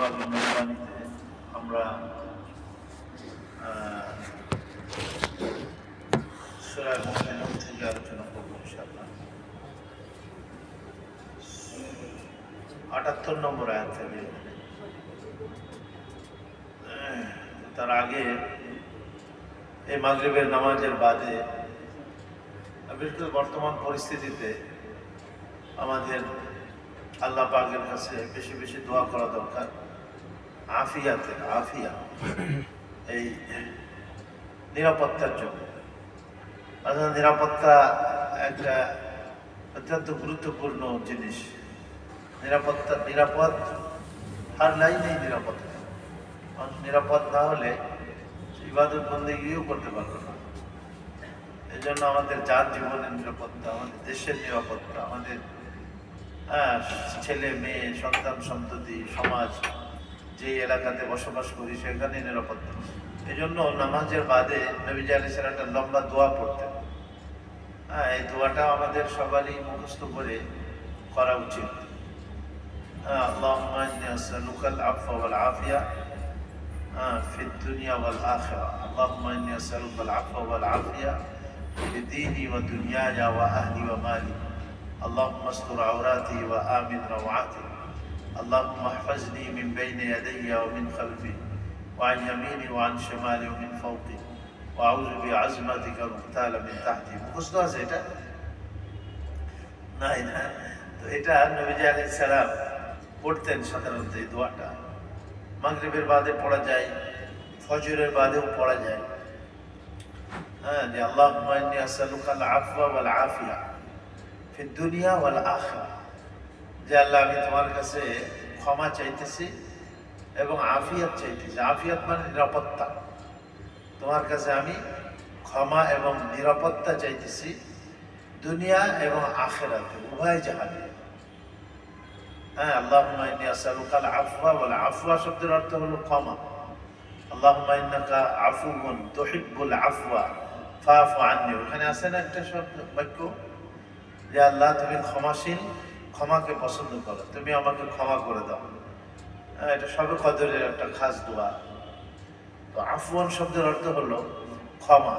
পাকের মেহরবানিতে আমরা সূরা মুমিনুন থেকে আলোচনা করব ইনশাআল্লাহ। ৭৮ নম্বর আয়াত থেকে। তার আগে এই মাগরিবের নামাজের বাদে বর্তমান পরিস্থিতিতে আমাদের আল্লাহ পাকের কাছে বেশি বেশি দোয়া করা দরকার। আফিয়া এই নিরাপত্তার জন্য। নিরাপত্তা একটা অত্যন্ত গুরুত্বপূর্ণ জিনিস। নিরাপদ হার লাইনেই নিরাপদ। মানুষ নিরাপদ না হলে ইবাদত বন্দেগীও করতে পারবে না। এই জন্য আমাদের যার জীবনের নিরাপত্তা, আমাদের দেশের নিরাপত্তা, আমাদের ছেলে মেয়ে, সন্তান সন্ততি, সমাজ, যে এলাকাতে বসবাস করি সেখানে নিরাপত্তা। এই জন্য নামাজের বাদে নবীজি আলাইহিস সালাম একটা লম্বা দোয়া পড়তেন। এই দোয়াটা আমাদের সবারই মুখস্থ করে করা উচিত। আল্লাহুম্মা ইন্নী আসআলুকাল আফওয়া ওয়াল আফিয়া ফিদ দুনিয়া ওয়াল আখিরা। আল্লাহুম্মা ইন্নী আসআলুকাল আফওয়া ওয়াল আফিয়া ফি দীনি ওয়া দুনিয়ায়া ওয়া আহলি ওয়া মালি। আল্লাহুম্মা আস্তুর আওরাতি ওয়া আমিন রাওআতি। আল্লাহুম্মা ইহফাজনি মিন বাইনি ইয়াদাইয়া ওয়া মিন খালফি ওয়া আন ইয়ামিনি ওয়া আন শিমালি ওয়া মিন ফাওকি ওয়া আউযু বিআযমাতিকা আন উগতালা মিন তাহতি। মুখস্থ আছে এটা? না। তো এটা নবীজি আলাইহিস সালাম পড়তেন সাধারণত। এই দোয়াটা মাগরিবের বাদে পড়া যায়, ফজরের বাদেও পড়া যায়। যে আল্লাহুম্মা ইন্নী আসআলুকাল আফওয়া ওয়াল আফিয়া ফিদ দুনিয়া ওয়াল আখিরা। যে আল্লাহ, আমি তোমার কাছে ক্ষমা চাইতেছি এবং আফিয়াত চাইতেছি। আফিয়াত মানে নিরাপত্তা। তোমার কাছে আমি ক্ষমা এবং নিরাপত্তা চাইতেছি দুনিয়া এবং আখিরাতে, উভয় জাহানে। আল্লাহুম্মা ইন্নী আসআলুকাল আফওয়া ওয়াল আফওয়া শব্দের অর্থ হলো ক্ষমা। আল্লাহুম্মা ইন্নাকা আফুউন তুহিব্বুল আফওয়া ফাআফু আন্নী। ওখানে আছে না একটা শব্দ, বাক্য, যে আল্লাহ তুমি ক্ষমাশীল, ক্ষমাকে পছন্দ করো, তুমি আমাকে ক্ষমা করে দাও। এটা সবে কদরের একটা খাস দোয়া। তো আফওয়ান শব্দের অর্থ হলো ক্ষমা।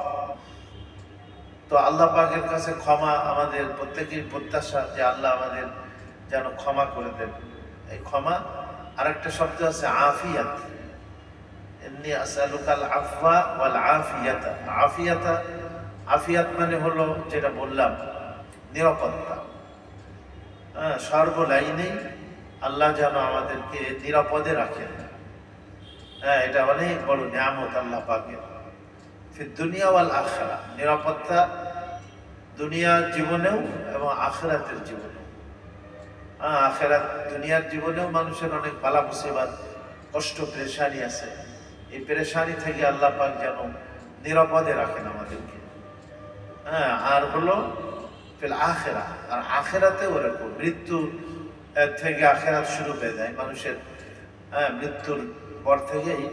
তো আল্লাহ পাকের কাছে ক্ষমা আমাদের প্রত্যেকের প্রত্যাশা, যে আল্লাহ আমাদের যেন ক্ষমা করে দেন। এই ক্ষমা আরেকটা শব্দ আছে আফিয়াত। ইন্নী আসআলুকাল আফওয়া ওয়াল আফিয়াতা। আফিয়াত মানে হলো যেটা বললাম, নিরাপত্তা। সর্বলাইনেই আল্লাহ যেন আমাদেরকে নিরাপদে রাখেন। এটা অনেক বড় নিয়ামত আল্লাহ পাকের। ফিদ দুনিয়া ওয়াল আখিরা, নিরাপত্তা দুনিয়ার জীবনেও এবং আখিরাতের জীবনেও। আখিরাত, দুনিয়ার জীবনেও মানুষের অনেক বালা মুসিবত, কষ্ট, পেরেশানি আছে। এই পেরেশানি থেকে আল্লাহ পাক যেন নিরাপদে রাখেন আমাদেরকে। আর হলো ফিল আখিরা, আর আখিরাতে ওরকম মৃত্যু থেকে আখিরাত শুরু হয়ে যায় মানুষের। মৃত্যুর পর থেকেই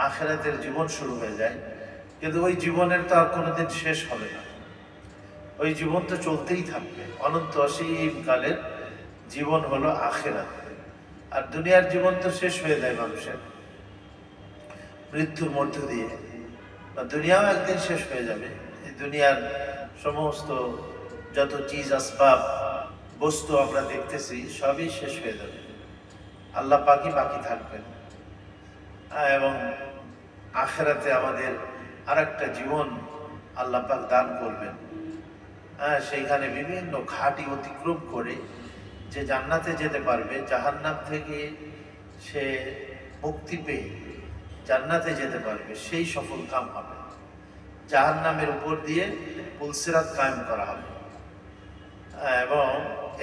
আখিরাতের জীবন শুরু হয়ে যায়। কিন্তু ওই জীবনের তো আর কোনোদিন শেষ হবে না। ওই জীবন তো চলতেই থাকবে। অনন্ত অসীম কালের জীবন হলো আখিরাত। আর দুনিয়ার জীবন তো শেষ হয়ে যায় মানুষের মৃত্যুর মধ্য দিয়ে। দুনিয়াও একদিন শেষ হয়ে যাবে। এই দুনিয়ার সমস্ত যত চিজ আসবাব, বস্তু আমরা দেখতেছি সবই শেষ হয়ে যাবে। আল্লাহ পাকই বাকি থাকবেন। এবং আখিরাতে আমাদের আর একটা জীবন আল্লাহ পাক দান করবেন। সেইখানে বিভিন্ন ঘাটি অতিক্রম করে যে জান্নাতে যেতে পারবে, জাহান্নাম থেকে সে মুক্তি পেয়ে জান্নাতে যেতে পারবে, সেই সফল কাম হবে। জাহান্নামের উপর দিয়ে পুলসিরাত কায়েম করা হবে এবং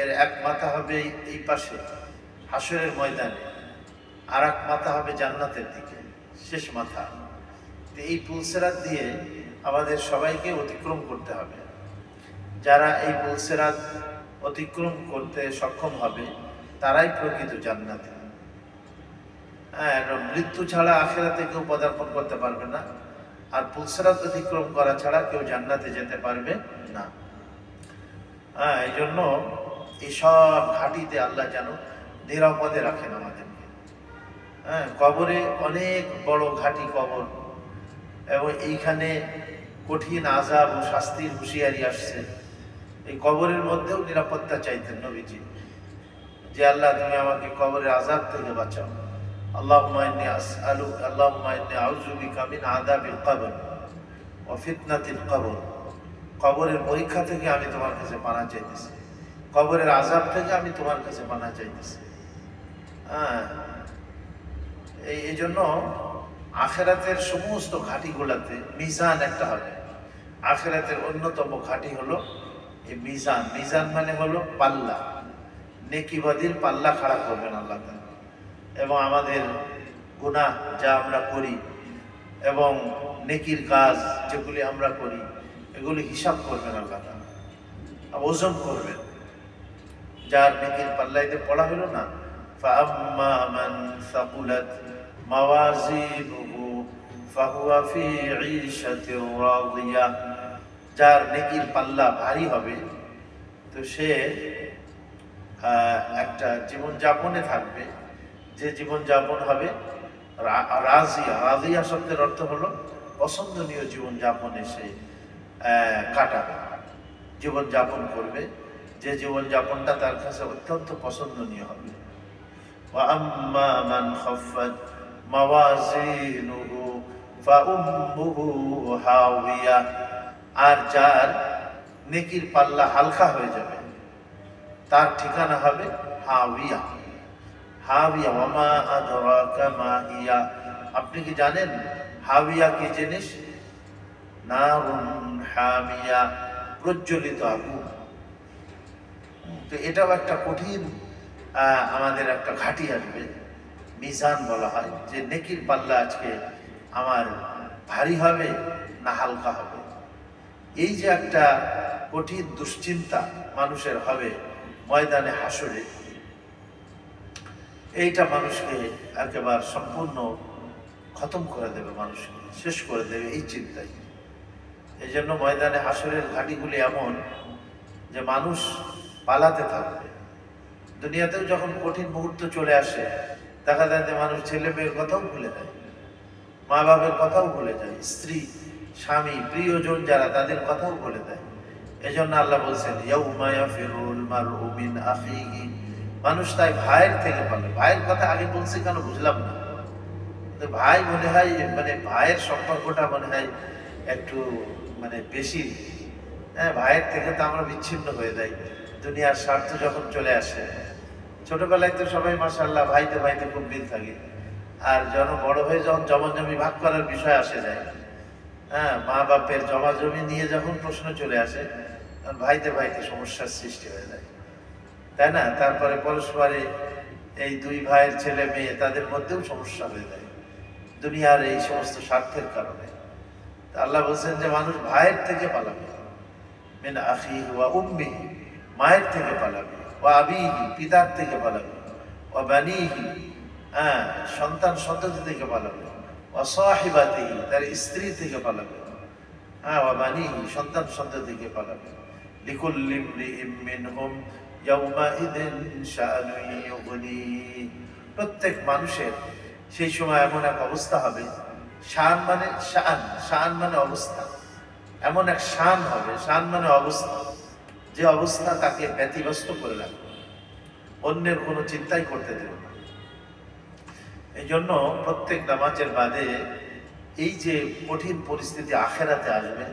এর এক মাথা হবে এই পাশে হাসরের ময়দানে, আর এক মাথা হবে জান্নাতের দিকে, শেষ মাথা। এই পুলসিরাত দিয়ে আমাদের সবাইকে অতিক্রম করতে হবে। যারা এই পুলসিরাত অতিক্রম করতে সক্ষম হবে তারাই প্রকৃত জান্নাতি। মৃত্যু ছাড়া আখিরাতে কেউ পদার্পণ করতে পারবে না, আর পুলসিরাত অতিক্রম করা ছাড়া কেউ জান্নাতে যেতে পারবে না। এই জন্য এইসব ঘাটিতে আল্লাহ যেন নিরাপদে রাখেন আমাদেরকে। হ্যাঁ, কবরে অনেক বড় ঘাটি কবর, এবং এইখানে কঠিন আযাব ও শাস্তির হুঁশিয়ারি আসছে। এই কবরের মধ্যেও নিরাপত্তা চাইতেন নবীজি, যে আল্লাহ তুমি আমাকে কবরের আযাব থেকে বাঁচাও। আল্লাহুম্মা ইন্নী আসআলু আল্লাহুম্মা ইন্নী আউযু বিকা মিন আযাবিল কবর ওয়া ফিতনাতিল কবর। কবরের পরীক্ষা থেকে আমি তোমার কাছে পানাহ চাইতেছি, কবরের আযাব থেকে আমি তোমার কাছে পানাহ চাইতেছি। হ্যাঁ, এই জন্য আখিরাতের সমস্ত ঘাটিগুলোতে মিজান একটা হবে। আখিরাতের অন্যতম ঘাটি হলো এই মিজান। মিজান মানে হলো পাল্লা, নেকিবাদীর পাল্লা খাড়া করবেন আল্লাহ তাআলা, এবং আমাদের গুনাহ যা আমরা করি এবং নেকির কাজ যেগুলি আমরা করি এগুলি হিসাব করবেন আল্লাহ তাআলা, ওজন করবেন। যার নেকির পাল্লাইতে পড়া হলো না, ফাআম্মা মান সাকুলাত মাওয়াজিনুহু ফাহুয়া ফি ঈশাতির রাদিয়া। যার নেকির পাল্লা ভারী হবে তো সে একটা জীবন যাপনে থাকবে, যে জীবন যাপন হবে রাজিয়া। রাজিয়া শব্দের অর্থ হলো পছন্দনীয় জীবন যাপনে সে কাটাবে, জীবন যাপন করবে, যে জীবন যাপনটা তার কাছে অত্যন্ত পছন্দনীয় হবে। ওয়া আম্মা মান খাফফাত মাওয়াজিনুহু ফাউম্মুহু হাওিয়া। আর যার নেকির পাল্লা হালকা হয়ে যাবে তার ঠিকানা হবে হাওিয়া। হাওিয়া, ওয়া মা আদরাকা মা হিয়া। আপনি কি জানেন হাওিয়া কি জিনিস? নারুন হামিয়া, প্রজ্বলিত আগুন। তো এটাও একটা কঠিন আমাদের একটা ঘাটি আসবে, মিজান বলা হয়, যে নেকির পাল্লা আজকে আমার ভারী হবে না হালকা হবে। এই যে একটা কঠিন দুশ্চিন্তা মানুষের হবে ময়দানে হাসরে, এইটা মানুষকে একেবারে সম্পূর্ণ খতম করে দেবে, মানুষকে শেষ করে দেবে এই চিন্তায়। এই জন্য ময়দানে হাসরের ঘাটিগুলি এমন যে মানুষ পালাতে থাকবে। দুনিয়াতেও যখন কঠিন মুহূর্ত চলে আসে দেখা যায় যে মানুষ ছেলে মেয়ের কথাও ভুলে যায়, মা বাবার কথাও ভুলে যায়, স্ত্রী স্বামী প্রিয়জন যারা তাদের কথাও ভুলে দেয়। এই জন্য আল্লাহ বলছেন ইয়াউমা ইয়াফিরুল মারউ মিন আখিহি। মানুষ তাই ভাইয়ের থেকে পালায়। ভাইয়ের কথা আগে বলছে কেন বুঝলাম না, তো ভাই মনে হয় মানে ভাইয়ের সম্পর্কটা মনে হয় একটু মানে বেশি। হ্যাঁ, ভাইয়ের থেকে তো আমরা বিচ্ছিন্ন হয়ে যাই দুনিয়ার স্বার্থ যখন চলে আসে। ছোটবেলায় তো সবাই মাশাআল্লাহ ভাইতে ভাইতে খুব মিল থাকে, আর যখন বড় হয়ে যখন জমি ভাগ করার বিষয় আসে যায়, হ্যাঁ, মা বাপের জমি নিয়ে যখন প্রশ্ন চলে আসে ভাইতে ভাইতে সমস্যার সৃষ্টি হয়ে যায়, তাই না? তারপরে পরস্পরে এই দুই ভাইয়ের ছেলে মেয়ে তাদের মধ্যেও সমস্যা হয়ে যায় দুনিয়ার এই সমস্ত স্বার্থের কারণে। আল্লাহ বলছেন যে মানুষ ভাইয়ের থেকে পালাবে, মিন আখিহি ওয়া উম্মিহি, মায়ের থেকে পালাবে, ওয়া আবিহি, পিতার থেকে পালাবে, ওয়া বানিহি, হ্যাঁ, সন্তান সন্ততি থেকে পালাবে, ওয়া সাহিবাতিহি, তার স্ত্রী থেকে পালাবে, হ্যাঁ, ওয়া বানিহি, সন্তান সন্ততি থেকে পালাবে। লিকুল্লি ইমরিইম মিনহুম ইয়াউমাইযিন শাআনুন ইউগনি। প্রত্যেক মানুষের সেই সময় এমন এক অবস্থা হবে, শান মানে শান, শান মানে অবস্থা, এমন এক শান হবে, শান মানে অবস্থা, যে অবস্থা তাকে ব্যতিব্যস্ত করে রাখবে, অন্যের কোনো চিন্তাই করতে দেবে না। এই জন্য প্রত্যেক নামাজের বাদে এই যে কঠিন পরিস্থিতি আখেরাতে আসবে,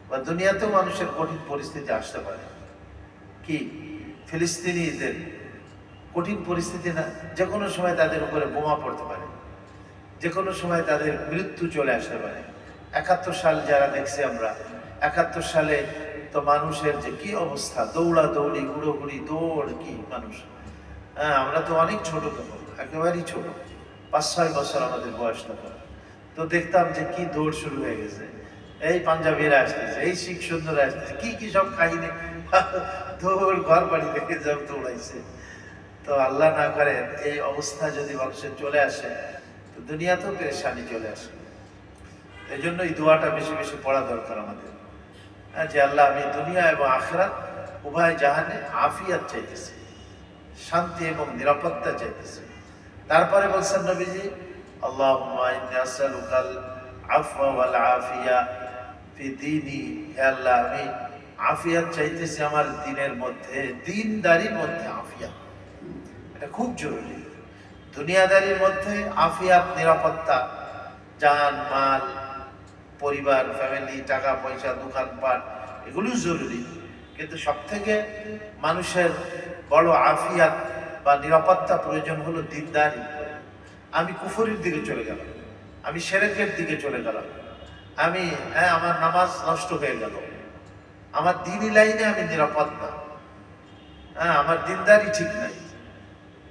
বা দুনিয়াতেও মানুষের কঠিন পরিস্থিতি আসতে পারে। কি ফিলিস্তিনিদের কঠিন পরিস্থিতি না? যে কোনো সময় তাদের উপরে বোমা পড়তে পারে, যে কোনো সময় তাদের মৃত্যু চলে আসতে পারে। ৭১ সাল যারা দেখছি আমরা, ৭১ সালে তো মানুষের যে কি অবস্থা, দৌড়া দৌড়ি গুড়োগুড়ি দৌড়, কি মানুষ। হ্যাঁ, আমরা তো অনেক ছোট তখন, একেবারেই ছোট, ৫-৬ বছর আমাদের বয়স তখন। তো দেখতাম যে কি দৌড় শুরু হয়ে গেছে, এই পাঞ্জাবিরা আসতেছে, এই শিখ সুন্দর আসতেছে, কি কি সব কাহিনী, দৌড় ঘর বাড়ি দেখে সব দৌড়াইছে। তো আল্লাহ না করে এই অবস্থা যদি মানুষের চলে আসে তো দুনিয়াতেও পেরেশানি চলে আসে। এই জন্য এই দোয়াটা বেশি বেশি পড়া দরকার আমাদের, যে আল্লাহ আমি দুনিয়া এবং আখিরাত উভয় জাহানে আফিয়াত চাইতেছি, শান্তি এবং নিরাপত্তা চাইতেছি। তারপরে বলছেন নবীজি, আল্লাহুম্মা ইন্নী আসআলুকাল আফওয়া ওয়াল আফিয়া ফি দীনি, হে আল্লাহ আমি আফিয়াত চাইতেছি আমার দ্বীনের মধ্যে, দ্বীনদারির মধ্যে আফিয়াত, এটা খুব জরুরি। দুনিয়াদারির মধ্যে আফিয়াত, নিরাপত্তা, জান মাল, পরিবার, ফ্যামিলি, টাকা পয়সা, দোকানপাট, এগুলো জরুরি, কিন্তু সব থেকে মানুষের বড় আফিয়াত বা নিরাপত্তা প্রয়োজন হলো দ্বীনদারি। আমি কুফরির দিকে চলে গেলাম, আমি শিরকের দিকে চলে গেলাম, আমি আমার নামাজ নষ্ট হয়ে গেল, আমার দ্বীনি লাইনে আমি নিরাপদ না, আমার দ্বীনদারি ঠিক নাই।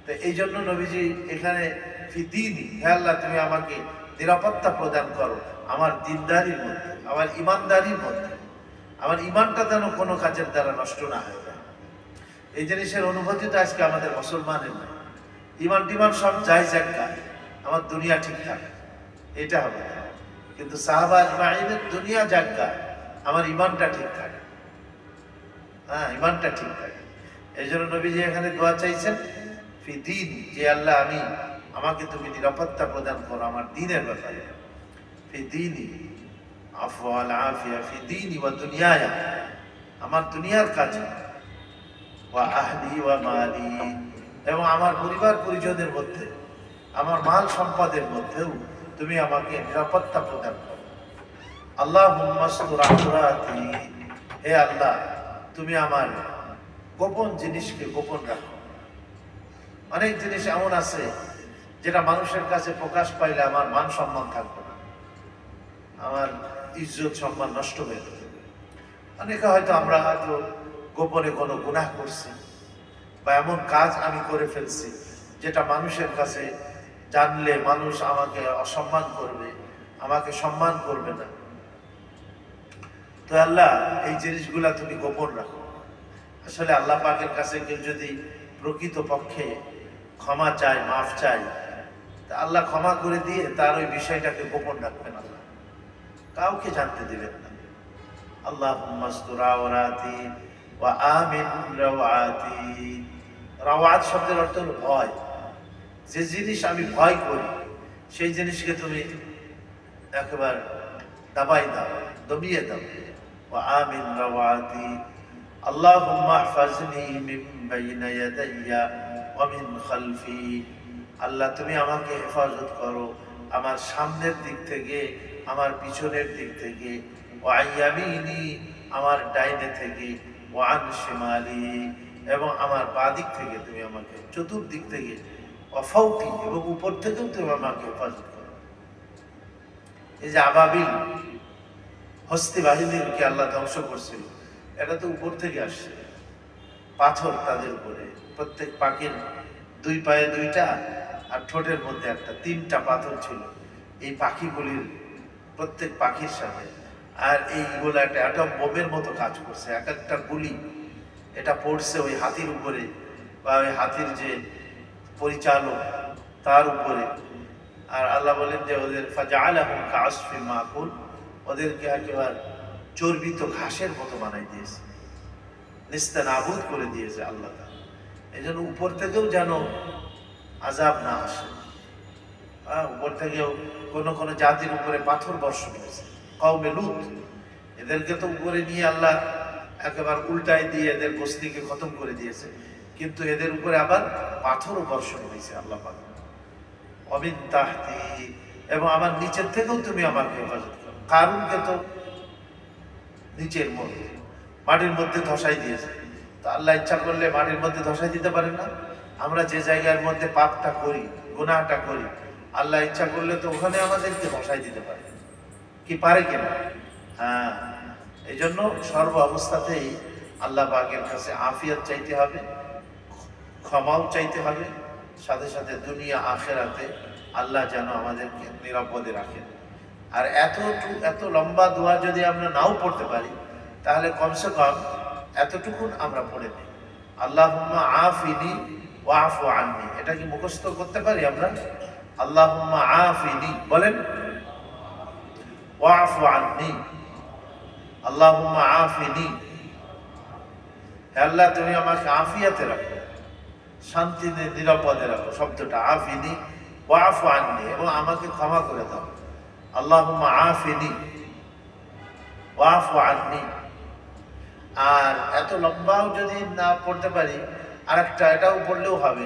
তো এই জন্য নবীজি এখানে ফি দীনি, হে আল্লাহ তুমি আমাকে নিরাপত্তা প্রদান করো আমার দ্বীনদারির মধ্যে, আমার ইমানদারির মধ্যে, আমার ইমানটা যেন কোনো কাজের দ্বারা নষ্ট না হয়ে যায়। এই জিনিসের অনুভূতি তো আজকে আমাদের মুসলমানের নাই। ইমান টিমান সব যায় জায়গা, আমার দুনিয়া ঠিকঠাক, এটা হবে না। কিন্তু সাহাবা আজমাইনের দুনিয়া জায়গা, আমার ইমানটা ঠিক থাকে, ইমানটা ঠিক থাকে। এই জন্য নবীজি এখানে দোয়া চাইছেন ফি দীন, যে আল্লাহ আমি আমাকে তুমি নিরাপত্তা প্রদান করো আমার দ্বীনের ব্যাপারে, ফি দীনি আফওয়া ওয়াল আফিয়া ফি দীনি ওয়া দুনিয়ায়া, আমার দুনিয়ার কাজে, ওয়া আহলি ওয়া মালি, এবং আমার পরিবার পরিজনের মধ্যে, আমার মাল সম্পদের মধ্যেও তুমি আমাকে নিরাপত্তা প্রদান করো। আল্লাহুম্মা আস্তুর আওরাতি, হে আল্লাহ তুমি আমার গোপন জিনিসকে গোপন রাখো। অনেক জিনিস এমন আছে যেটা মানুষের কাছে প্রকাশ পাইলে আমার মান সম্মান থাকবে না, আমার ইজ্জত সম্মান নষ্ট হয়ে যাবে। অনেকে হয়তো আমরা হয়তো গোপনে কোনো গুনাহ করছি বা এমন কাজ আমি করে ফেলছি যেটা মানুষের কাছে জানলে মানুষ আমাকে অসম্মান করবে, আমাকে সম্মান করবে না। তো আল্লাহ এই জিনিসগুলা তুমি গোপন রাখো। আসলে আল্লাহ পাকের কাছে কেউ যদি প্রকৃত পক্ষে ক্ষমা চায়, মাফ চায়, তা আল্লাহ ক্ষমা করে দিয়ে তার ওই বিষয়টাকে গোপন রাখবেন, আল্লাহ কাউকে জানতে দিবেন না। আল্লাহুম্মা আস্তুর আওরাতি ওয়া আমিন রাওয়াতি। রাওয়াত শব্দের অর্থ হলো ভয়। যে জিনিস আমি ভয় করি সেই জিনিসকে তুমি একেবারে দাবাই দাও, দমিয়ে দাও। ওয়া আমিন রাওয়াতি, আল্লাহুম্মা আহফাজনি মিন বাইনা ইয়াদাইয়া ওয়া মিন খালফি, আল্লাহ তুমি আমাকে হেফাজত করো আমার সামনের দিক থেকে, আমার পিছনের দিক থেকে, ওয়া আইয়ামিনি, আমার ডাইনে থেকে, ওয়া আন শিমালি, এবং আমার বাঁ দিক থেকে তুমি আমাকে, চতুর্দিক থেকে, ওয়া ফাওকি, এবং উপর থেকেও তুমি আমাকে হেফাজত করো। এই যে আবাবিল হস্তি বাহিনীকে আল্লাহ ধ্বংস করছিল, এটা তো উপর থেকে আসছে, পাথর তাদের উপরে, প্রত্যেক পাখির দুই পায়ে দুইটা আর ঠোঁটের মধ্যে একটা, তিনটা পাথর ছিল এই পাখিগুলির, প্রত্যেক পাখির সাথে। আর এইগুলো একটা অ্যাটম বোমের মতো কাজ করছে, এক একটা গুলি এটা পড়ছে ওই হাতির উপরে বা ওই হাতির যে পরিচালক তার উপরে। আর আল্লাহ বলেন যে ওদের ফাজআলাহুম কাআসফিন মাকুল, ওদেরকে একেবারে চর্বিত ঘাসের মতো বানাই দিয়েছে, নিস্তানাবুদ করে দিয়েছে আল্লাহ তাআলা। এই জন্য উপর থেকেও যেন আযাব না আসে। উপর থেকেও কোনো কোনো জাতির উপরে পাথর বর্ষণ হয়েছে, কওমে লূত, এদেরকে তো উপরে নিয়ে আল্লাহ একেবারে উল্টায় দিয়ে এদের বস্তিকে খতম করে দিয়েছে, কিন্তু এদের উপরে আবার পাথরও বর্ষণ হয়েছে আল্লাহ পাক। অমিন তাহতি, এবং আমার নিচের থেকেও তুমি আমাকে হেফাজত করো। কারুনকে তো নিচের মধ্যে মাটির মধ্যে ধসাই দিয়েছে, তো আল্লাহ ইচ্ছা করলে মাটির মধ্যে ধসাই দিতে পারেন না? আমরা যে জায়গার মধ্যে পাপটা করি, গুনাহটা করি, আল্লাহ ইচ্ছা করলে তো ওখানে আমাদেরকে ধসাই দিতে পারে, কি পারে কিনা? হ্যাঁ, এই জন্য সর্ব অবস্থাতেই আল্লাহ পাকের কাছে আফিয়ত চাইতে হবে, ক্ষমাও চাইতে হবে, সাথে সাথে দুনিয়া আখেরাতে আল্লাহ যেন আমাদেরকে নিরাপদে রাখেন। আর এত লম্বা দোয়া যদি আমরা নাও পড়তে পারি, তাহলে কমসে কম এতটুকুন আমরা পড়ে নিই, আল্লাহুম্মা আফিনি ওয়া আফু আননি। এটা কি মুখস্থ করতে পারি আমরা? আল্লাহুম্মা আফিনি বলেন, ওয়া আফু আননি, আল্লাহুম্মা আফিনি, হে আল্লাহ তুমি আমাকে আফিয়াতে রাখো, শান্তিতে নিরাপদে রাখো, শব্দটা আফিনি ওয়াফু আননি, এবং আমাকে ক্ষমা করে দাও। আল্লাহুম্মা আফিনি ওয়াফু আননি। আর এত লম্বাও যদি না পড়তে পারি, আরেকটা এটাও পড়লেও হবে,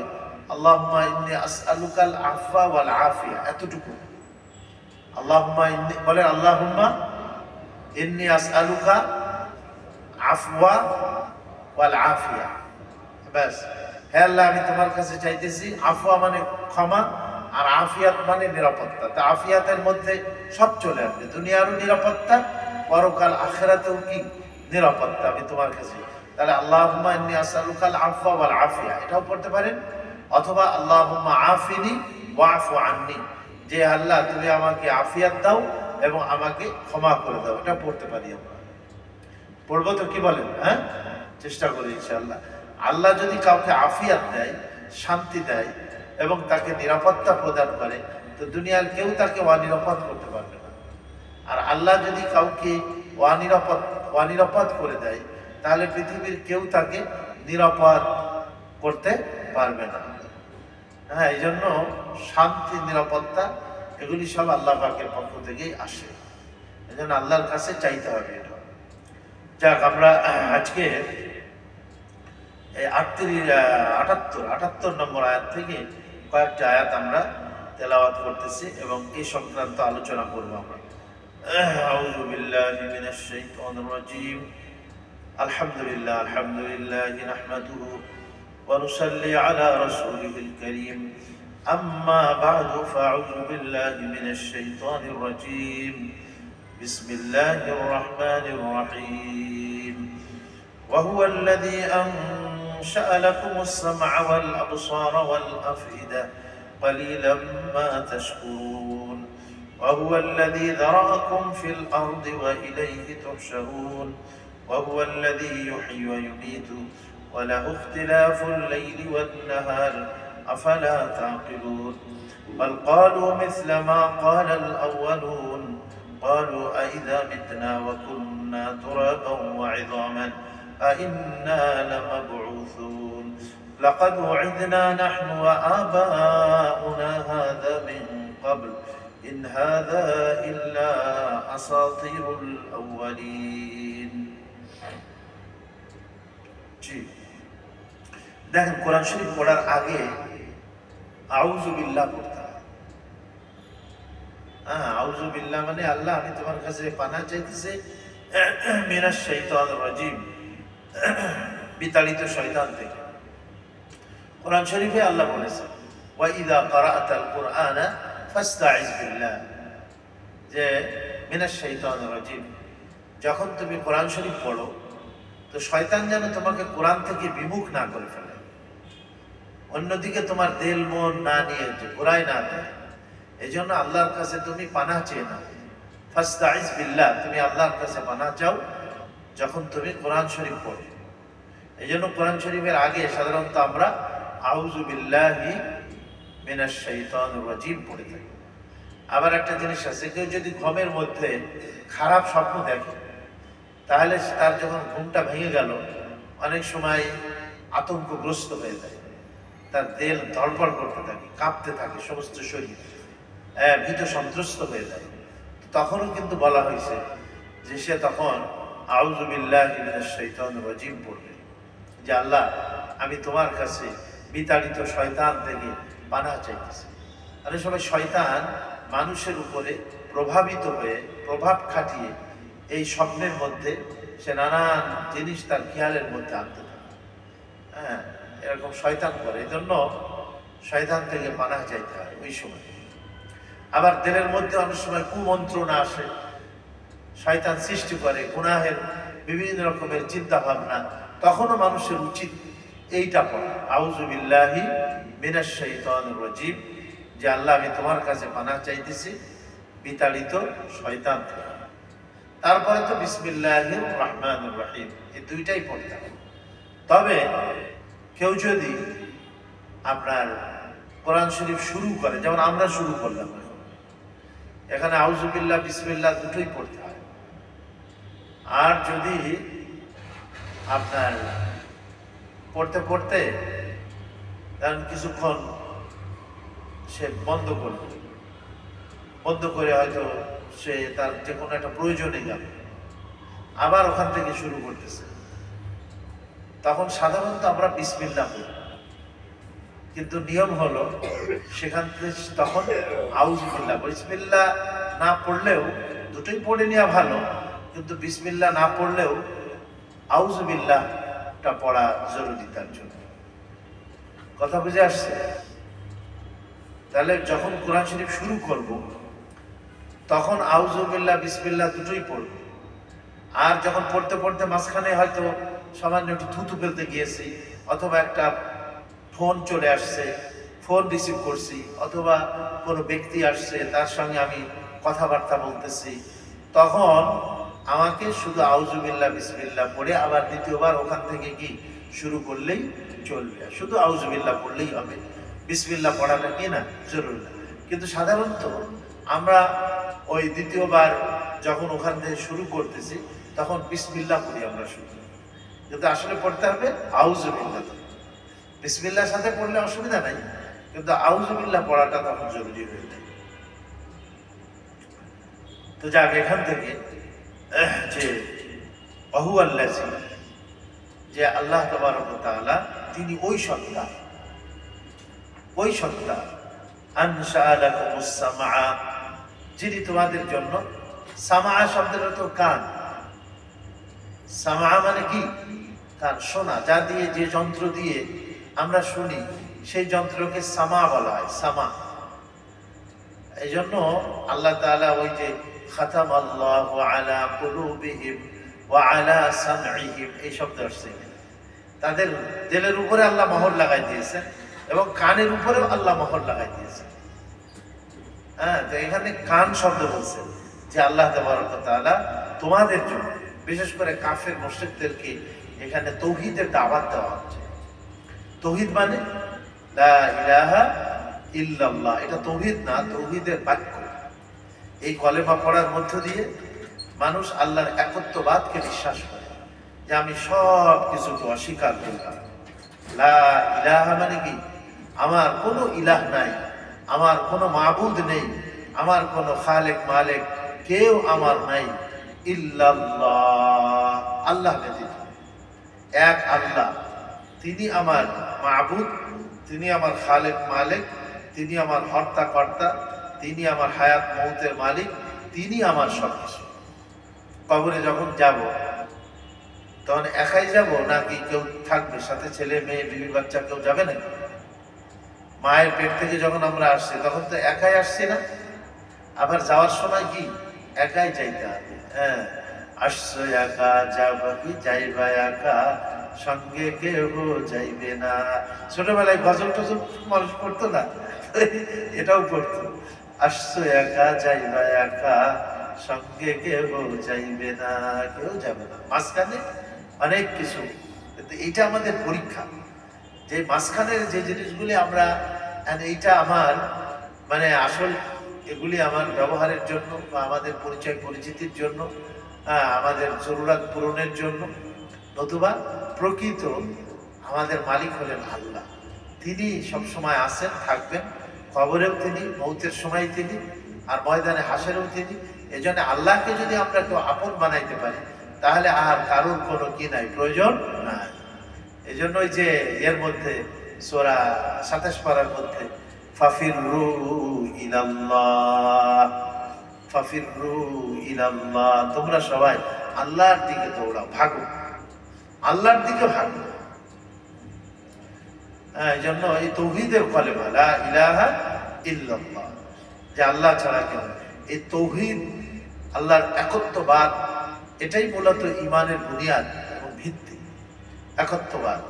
আল্লাহুম্মা ইন্নী আসআলুকাল আফওয়া ওয়াল আফিয়া, এতটুকু। আল্লাহুম্মা ইন্নী বলে, আল্লাহুম্মা ইন্নী আসআলুকা আফওয়া ওয়াল আফিয়া, ব্যাস। হে আল্লাহ, আমি তোমার কাছে চাইতেছি, আফওয়া মানে ক্ষমা, আর আফিয়াত মানে নিরাপত্তা। তা আফিয়াতের মধ্যে সব চলে আসবে, দুনিয়ারও নিরাপত্তা, পরকাল আখিরাতেও কি নিরাপত্তা, আমি তোমার কাছে। তাহলে আল্লাহুম্মা ইন্নী আসআলুকাল আফওয়া ওয়াল আফিয়া, এটাও পড়তে পারেন। অথবা আল্লাহুম্মা আফিনি ওয়াফু আননি, যে আল্লাহ তুমি আমাকে আফিয়াত দাও এবং আমাকে ক্ষমা করে দাও, এটা পড়তে পারি আমরা। পড়বো তো, কি বলেন? হ্যাঁ, চেষ্টা করি ইনশাআল্লাহ। আল্লাহ যদি কাউকে আফিয়াত দেয়, শান্তি দেয় এবং তাকে নিরাপত্তা প্রদান করে, তো দুনিয়ার কেউ তাকে অনিরাপদ করতে পারবে না। আর আল্লাহ যদি কাউকে অনিরাপদ করে দেয়, তাহলে পৃথিবীর কেউ তাকে নিরাপদ করতে পারবে না। হ্যাঁ, এই জন্য শান্তি, নিরাপত্তা এগুলি সব আল্লাহ পাকের পক্ষ থেকেই আসে। এই জন্য আল্লাহর কাছে চাইতে হবে এটা। যাক, আমরা আজকে 78 নম্বর আয়াত থেকে কয়েকটা আয়াত আমরা তেলাওয়াত করতেছি এবং এই সংক্রান্ত আলোচনা করবো আমরা। আউযু বিল্লাহি মিনাশ শাইতানির রাজীম। আলহামদুলিল্লাহ নাহমাদুহু ওয়া নুসাল্লি আলা রাসূলিহিল কারীম। আম্মা বা'দু ফাআউযু বিল্লাহি মিনাশ শাইতানির রাজীম। বিসমিল্লাহির রাহমানির রাহিম। ওয়া হুয়াল্লাযী أنشأ لكم السمع والأبصار والأفئدة قليلا ما تشكرون. وهو الذي ذرأكم في الأرض وإليه تحشرون. وهو الذي يحيي ويميت وله اختلاف الليل والنهار أفلا تعقلون. بل قالوا مثل ما قال الأولون قالوا أئذا متنا وكنا ترابا وعظاما أئنا لمبعوثون. لقد وعدنا نحن وآباؤنا هذا من قبل إن هذا إلا أساطير الأولين. দেখেন, কোরআন শরীফ পড়ার আগে আউযু বিল্লাহ পড়তে হয়। আউযু বিল্লাহ মানে আল্লাহ, আমি তোমার কাছে পানাহ চাইতেছি মিনাশ শাইতানির রাজীম, বিতাড়িত শয়তান থেকে। কোরআন শরীফে আল্লাহ বলেছেন, ওয়া ইযা ক্বারা'তাল কুরআনা ফাসতা'iজ বিল্লাহ, যে মিনাশ শাইতানির রাজীম, যখন তুমি কোরআন শরীফ পড়ো তো শয়তান যেন তোমাকে কোরআন থেকে বিমুখ না করে ফেলে, অন্যদিকে তোমার দিল মন না নিয়ে ঘুরায় না দেয়। এই জন্য আল্লাহর কাছে তুমি পানাহ চেয়ে নাও। ফাসতা'iজ বিল্লাহ, তুমি আল্লাহর কাছে পানাহ চাও যখন তুমি কোরআন শরীফ পড়ো। এই জন্য কোরআন শরীফের আগে সাধারণত আমরা আউযু বিল্লাহি মিনাশ শাইতানির রাজীম পড়ে থাকি। আবার একটা জিনিস আছে, কেউ যদি ঘুমের মধ্যে খারাপ স্বপ্ন দেখে, তাহলে তার যখন ঘুমটা ভেঙে গেল, অনেক সময় আতঙ্কগ্রস্ত হয়ে যায়, তার দেল ধড়ফড় করতে থাকে, কাঁপতে থাকে সমস্ত শরীর, ভীত সন্ত্রস্ত হয়ে যায়। তখনও কিন্তু বলা হয়েছে যে সে তখন আউযু বিল্লাহি মিনাশ শাইতানির রাজীম পড়বে, যে আল্লাহ, আমি তোমার কাছে বিতাড়িত শয়তান থেকে পানাহ চাইতেছি। অনেক সময় শয়তান মানুষের উপরে প্রভাবিত হয়ে, প্রভাব খাটিয়ে এই স্বপ্নের মধ্যে সে নানান জিনিস তার খেয়ালের মধ্যে আনতে থাকে। এরকম শয়তান করে, এই জন্য শয়তান থেকে পানাহ চাইতে হয় ওই সময়। আবার দিলের মধ্যে অনেক সময় কুমন্ত্রণা আসে, শয়তান সৃষ্টি করে গুনাহের বিভিন্ন রকমের চিন্তা ভাবনা, তখনও মানুষের উচিত এইটা পড়া, আউযু বিল্লাহি মিনাশ শাইতানির রাজীম, যে আল্লাহ, আমি তোমার কাছে পানাহ চাইতেছি বিতাড়িত শয়তান থেকে। তারপরে তো বিসমিল্লাহির রহমানির রহিম, এই দুইটাই পড়তে হবে। তবে কেউ যদি আপনার কোরআন শরীফ শুরু করে, যেমন আমরা শুরু করলাম, এখানে আউযু বিল্লাহ বিসমিল্লাহ দুটোই পড়তে হয়। আর যদি আপনার পড়তে পড়তে কারণ কিছুক্ষণ সে বন্ধ করল, বন্ধ করে হয়তো সে তার যে কোনো একটা প্রয়োজনে গেল, আবার ওখান থেকে শুরু করতেছে। তখন সাধারণত আমরা বিসমিল্লাহ পড়ি, কিন্তু নিয়ম হলো সেখান থেকে তখন আউযুবিল্লাহ, বিসমিল্লাহ না পড়লেও, দুটোই পড়ে নেওয়া ভালো, কিন্তু বিসমিল্লাহ না পড়লেও আউযুবিল্লাহটা পড়া জরুরি তার জন্য। কথা বুঝে আসছে? তাহলে যখন কোরআন শরীফ শুরু করব তখন আউযুবিল্লাহ বিসমিল্লাহ দুটোই পড়ব। আর যখন পড়তে পড়তে মাঝখানে হয়তো সামান্য একটু থুতু ফেলতে গিয়েছি, অথবা একটা ফোন চলে আসছে, ফোন রিসিভ করছি, অথবা কোনো ব্যক্তি আসছে তার সঙ্গে আমি কথাবার্তা বলতেছি, তখন আমাকে শুধু আউযুবিল্লাহ বিসমিল্লাহ পড়ে আবার দ্বিতীয়বার ওখান থেকে কি শুরু করলেই চলবে। শুধু আউযুবিল্লাহ পড়লেই হবে, বিসমিল্লাহ পড়াটা কি না জরুরি না। কিন্তু সাধারণত আমরা ওই দ্বিতীয়বার যখন ওখান থেকে শুরু করতেছি তখন বিসমিল্লাহ পড়ি আমরা শুরু, কিন্তু আসলে পড়তে হবে আউযুবিল্লাহ। বিসমিল্লাহর সাথে পড়লে অসুবিধা নাই, কিন্তু আউযুবিল্লাহ পড়াটা তখন জরুরি হয়ে যায়। তো যাক, এখান থেকে যে ওয়াহুয়াল্লাযী, যে আল্লাহ তাবারক ওয়া তাআলা তিনি ওই সত্তা, ওই সত্তা আনশাআ লাকুমুস সামআ, যিনি তোমাদের জন্য, সামআ শব্দের অর্থ কান, সামআ মানে কি কান, শোনা, যা দিয়ে, যে যন্ত্র দিয়ে আমরা শুনি সেই যন্ত্রকে সামা বলা হয়, সামা। এই জন্য আল্লাহ তাআলা ওই যে খাতামাল্লাহু আলা কুলুবিহিম ওয়া আলা সামঈহিম এই শব্দ আসছে, তাদের দিলের উপরে আল্লাহ মোহর লাগাই দিয়েছেন এবং কানের উপরেও আল্লাহ মোহর লাগাই দিয়েছেন। হ্যাঁ, তো এখানে কান শব্দ বলছেন যে আল্লাহ তাবারক ওয়া তাআলা তোমাদের জন্য, বিশেষ করে কাফের মুশরিকদেরকে এখানে তৌহিদের দাওয়াত দেওয়া হচ্ছে। তৌহিদ মানে লা ইলাহা ইল্লাল্লাহ, এটা তৌহিদ না, তৌহিদের বাক্য। এই কলেমা পড়ার মধ্য দিয়ে মানুষ আল্লাহর একত্ববাদকে বিশ্বাস করে, যে আমি সব কিছুকে অস্বীকার করলাম। লা ইলাহা মানে কি, আমার কোনো ইলাহ নাই, আমার কোনো মাবুদ নেই, আমার কোনো খালেক মালেক কেউ আমার নাই, ইল্লাল্লাহ, আল্লাহ ব্যতীত। এক আল্লাহ, তিনি আমার মাবুদ, তিনি আমার খালেক মালিক, তিনি আমার হর্তা কর্তা, তিনি আমার হায়াত মৌতের মালিক, তিনি আমার সবকিছু। কবরে যখন যাব তখন একাই যাব নাকি কেউ থাকবে সাথে, ছেলে মেয়ে বিবি বাচ্চা কেউ যাবে না? মায়ের পেট থেকে যখন আমরা আসছি তখন তো একাই আসছি না, আবার যাওয়ার সময় কি একাই যাইতে হবে। হ্যাঁ, আসছো একা, যাবা কি যাইবা একা, সঙ্গে কেউ যাইবে না। ছোটবেলায় গজল টজল মানুষ পড়তো না, এটাও পড়তো, আসছো একা যাইবা একা, সঙ্গে কেউ যাইবে না, কেউ যাবে না। মাঝখানে অনেক কিছু, কিন্তু এইটা আমাদের পরীক্ষা, যে মাঝখানের যে জিনিসগুলি আমরা, এইটা আমার মানে আসল, এগুলি আমার ব্যবহারের জন্য বা আমাদের পরিচয় পরিচিতির জন্য, আমাদের জরুরত পূরণের জন্য, নতুবা প্রকৃত আমাদের মালিক হলেন আল্লাহ। তিনি সবসময় আছেন, থাকবেন, কবরেও তিনি, মৌতের সময় তিনি, আর ময়দানে হাসরেও তিনি। এই জন্য আল্লাহকে যদি আমরা কেউ আপন বানাইতে পারি তাহলে আর কারোর কোনো কি নাই, প্রয়োজন নাই। এই জন্যই যে এর মধ্যে সূরা ২৭ পারার মধ্যে ফাফিরু ইলাল্লাহ, ফাফিরু ইলাল্লাহ, তোমরা সবাই আল্লাহর দিকে দৌড়াও, ভাগো, আল্লাহর দিকে ভাগো। এই জন্য এই তৌহিদের কলেমা লা ইলাহা ইল্লাল্লাহ, যে আল্লাহ ছাড়া কেউ, এই তৌহিদ, আল্লাহর একত্ববাদ, এটাই মূলত ঈমানের বুনিয়াদ এবং ভিত্তি, একত্ববাদ।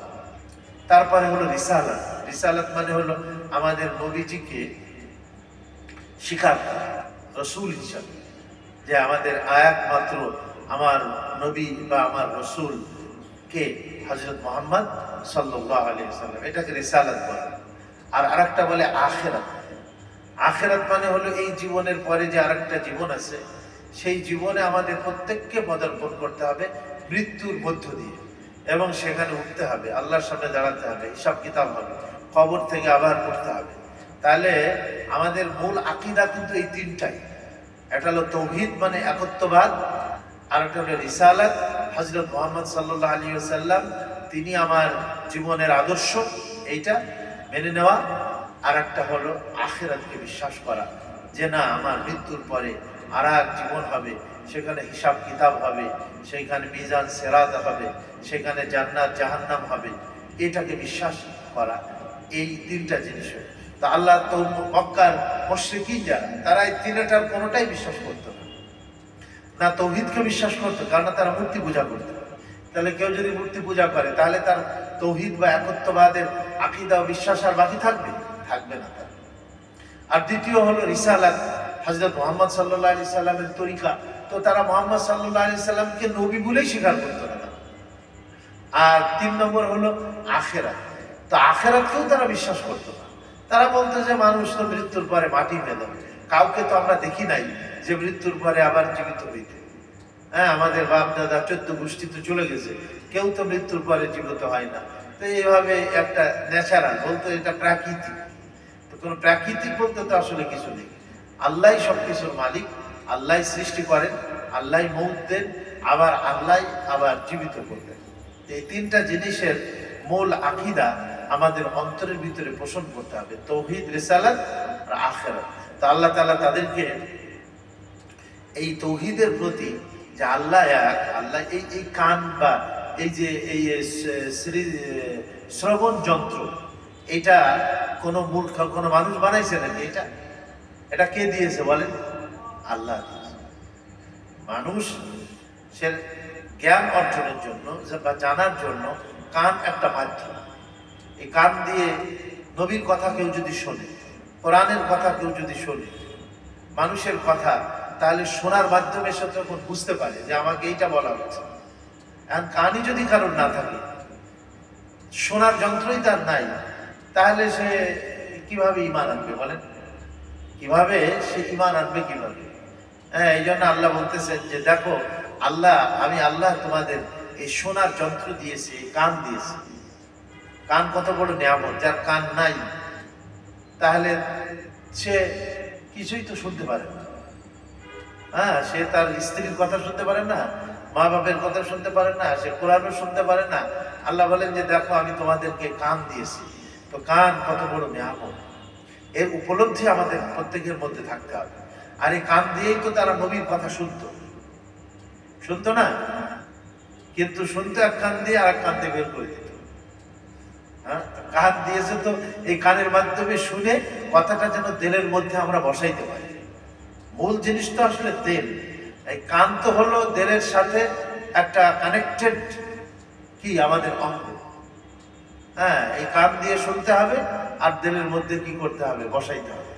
তারপরে হলো রিসালাত। রিসালাত মানে হলো আমাদের নবীজিকে স্বীকার করা রসুল হিসাবে, যে আমাদের আয়াত মাত্র আমার নবী বা আমার রসুল কে, হযরত মুহাম্মদ সাল্লাল্লাহু আলাইহি ওয়াসাল্লাম, এটাকে রিসালাত বলে। আর আরেকটা বলে আখিরাত। আখিরাত মানে হলো এই জীবনের পরে যে আরেকটা জীবন আছে, সেই জীবনে আমাদের প্রত্যেককে পদার্পণ করতে হবে মৃত্যুর মধ্য দিয়ে, এবং সেখানে উঠতে হবে, আল্লাহর সামনে দাঁড়াতে হবে, হিসাব কিতাব হবে, কবর থেকে আবার উঠতে হবে। তাহলে আমাদের মূল আকীদা কিন্তু এই তিনটাই। একটা হলো তৌহিদ মানে একত্ববাদ, আর একটা হলো রিসালাত, হযরত মুহাম্মদ সাল্লাল্লাহু আলাইহি ওয়াসাল্লাম তিনি আমার জীবনের আদর্শ, এইটা মেনে নেওয়া। আর একটা হলো আখিরাতকে বিশ্বাস করা, যে না আমার মৃত্যুর পরে আর এক জীবন হবে, সেখানে হিসাব কিতাব হবে, সেখানে মিজান সিরাত হবে, সেখানে জান্নাত জাহান্নাম হবে, এটাকে বিশ্বাস করা। এই তিনটা জিনিস। তা আল্লাহ তো মক্কার মুশরিকিন যারা, তারা এই তিনটার কোনোটাই বিশ্বাস করতো না। না তৌহিদকে বিশ্বাস করতো, কারণ তারা মূর্তি পূজা করতো। তাহলে কেউ যদি মূর্তি পূজা করে, তাহলে তার তৌহিদ বা একত্ববাদের আকীদা ও বিশ্বাস আর বাকি থাকবে? থাকবে না। আর দ্বিতীয় হলো রিসালাত, হযরত মুহাম্মদ সাল্লাল্লাহু আলাইহি সাল্লামের তরিকা। তো তারা মুহাম্মদ সাল্লাল্লাহু আলাইহি সাল্লামকে নবী বলেই স্বীকার করতো না। আর 3 নম্বর হলো আখিরাত। তো আখিরাতকেও তারা বিশ্বাস করতো না। তারা বলতো যে মানুষ তো মৃত্যুর পরে মাটি হয়ে যাবে, কাউকে তো আমরা দেখি নাই যে মৃত্যুর পরে আবার জীবিত হইতে। হ্যাঁ, আমাদের বাপ দাদা 14 গোষ্ঠী তো চলে গেছে, কেউ তো মৃত্যুর পরে জীবিত হয় না। তো এইভাবে একটা ন্যাচারাল বলতো, এটা প্রাকৃতিক। তো কোনো প্রাকৃতিক বলতে তো আসলে কিছু নেই। আল্লাহই সবকিছুর মালিক, আল্লাহই সৃষ্টি করেন, আল্লাহই মৌত দেন, আবার আল্লাহই আবার জীবিত করবেন। এই তিনটা জিনিসের মূল আকীদা আমাদের অন্তরের ভিতরে পোষণ করতে হবে, তৌহিদ, রিসালাত আর আখিরাত। তো আল্লাহ তাআলা তাদেরকে এই তৌহিদের প্রতি, যে আল্লাহ এক, আল্লাহ এই কান বা এই যে এই শ্রবণ যন্ত্র, এটা কোনো মূর্খ কোনো মানুষ বানাইছে নাকি? এটা কে দিয়েছে বলেন? আল্লাহ দিয়েছে। মানুষ সে জ্ঞান অর্জনের জন্য বা জানার জন্য কান একটা মাধ্যম। এই কান দিয়ে নবীর কথা কেউ যদি শোনে, কোরআনের কথা কেউ যদি শোনে, মানুষের কথা, তাহলে শোনার মাধ্যমে সে তখন বুঝতে পারে যে আমাকে এইটা বলা হচ্ছে। এখন কানই যদি কারোর না থাকে, শোনার যন্ত্রই তার নাই, তাহলে সে কিভাবে ঈমান আনবে বলেন? কিভাবে সে ঈমান আনবে কিভাবে? হ্যাঁ, এই জন্য আল্লাহ বলতেছেন যে দেখো, আমি আল্লাহ তোমাদের এই শোনার যন্ত্র দিয়েছি, কান দিয়েছি। কান কত বড় নিয়ামত! যার কান নাই, তাহলে সে কিছুই তো শুনতে পারে না। হ্যাঁ, সে তার স্ত্রীর কথা শুনতে পারে না, মা বাপের কথা শুনতে পারে না, সে কোরআনও শুনতে পারে না। আল্লাহ বলেন যে দেখো আমি তোমাদেরকে কান দিয়েছি। তো কান কত বড় নিয়ামত, এর উপলব্ধি আমাদের প্রত্যেকের মধ্যে থাকতে হবে। আর এই কান দিয়েই তো তারা নবীর কথা শুনতো না, কিন্তু শুনতো এক কান দিয়ে আর এক কান দিয়ে বের করে দিত। হ্যাঁ, কান দিয়েছে তো এই কানের মাধ্যমে শুনে কথাটা যেন দিলের মধ্যে আমরা বসাইতে পারি। মূল জিনিস তো আসলে দিল। এই কান তো হলো দিলের সাথে একটা কানেক্টেড কি আমাদের অঙ্গ। হ্যাঁ, এই কান দিয়ে শুনতে হবে আর দিলের মধ্যে কি করতে হবে? বসাইতে হবে।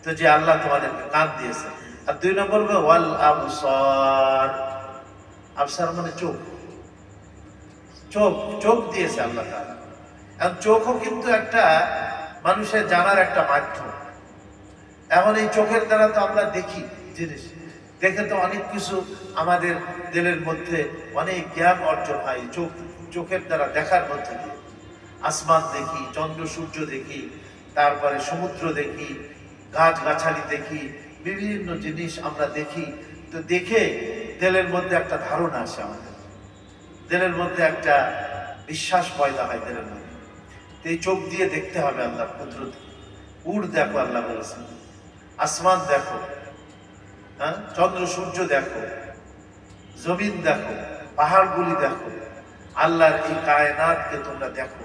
তো যে আল্লাহ তোমাদেরকে কান দিয়েছে। আর 2 নম্বর হলো ওয়াল আবসার। আবসার মানে চোখ। চোখ দিয়েছে আল্লাহ তাআলা। আর চোখও কিন্তু একটা মানুষের জানার একটা মাধ্যম। এখন এই চোখের দ্বারা তো আমরা দেখি জিনিস, দেখে তো অনেক কিছু আমাদের দিলের মধ্যে অনেক জ্ঞান অর্জন হয়। চোখের দ্বারা দেখার মধ্যে দিয়ে আসমান দেখি, চন্দ্র সূর্য দেখি, তারপরে সমুদ্র দেখি, গাছগাছালি দেখি, বিভিন্ন জিনিস আমরা দেখি। তো দেখে দিলের মধ্যে একটা ধারণা আসে, আমাদের দিলের মধ্যে একটা বিশ্বাস পয়দা হয় দিলের মধ্যে। তো এই চোখ দিয়ে দেখতে হবে আল্লাহর কুদরত। উড় দেখো, আল্লাহ বলেছেন, আসমান দেখো, হ্যাঁ, চন্দ্র সূর্য দেখো, জমিন দেখো, পাহাড়গুলি দেখো, আল্লাহর এই কায়নাতকে তোমরা দেখো।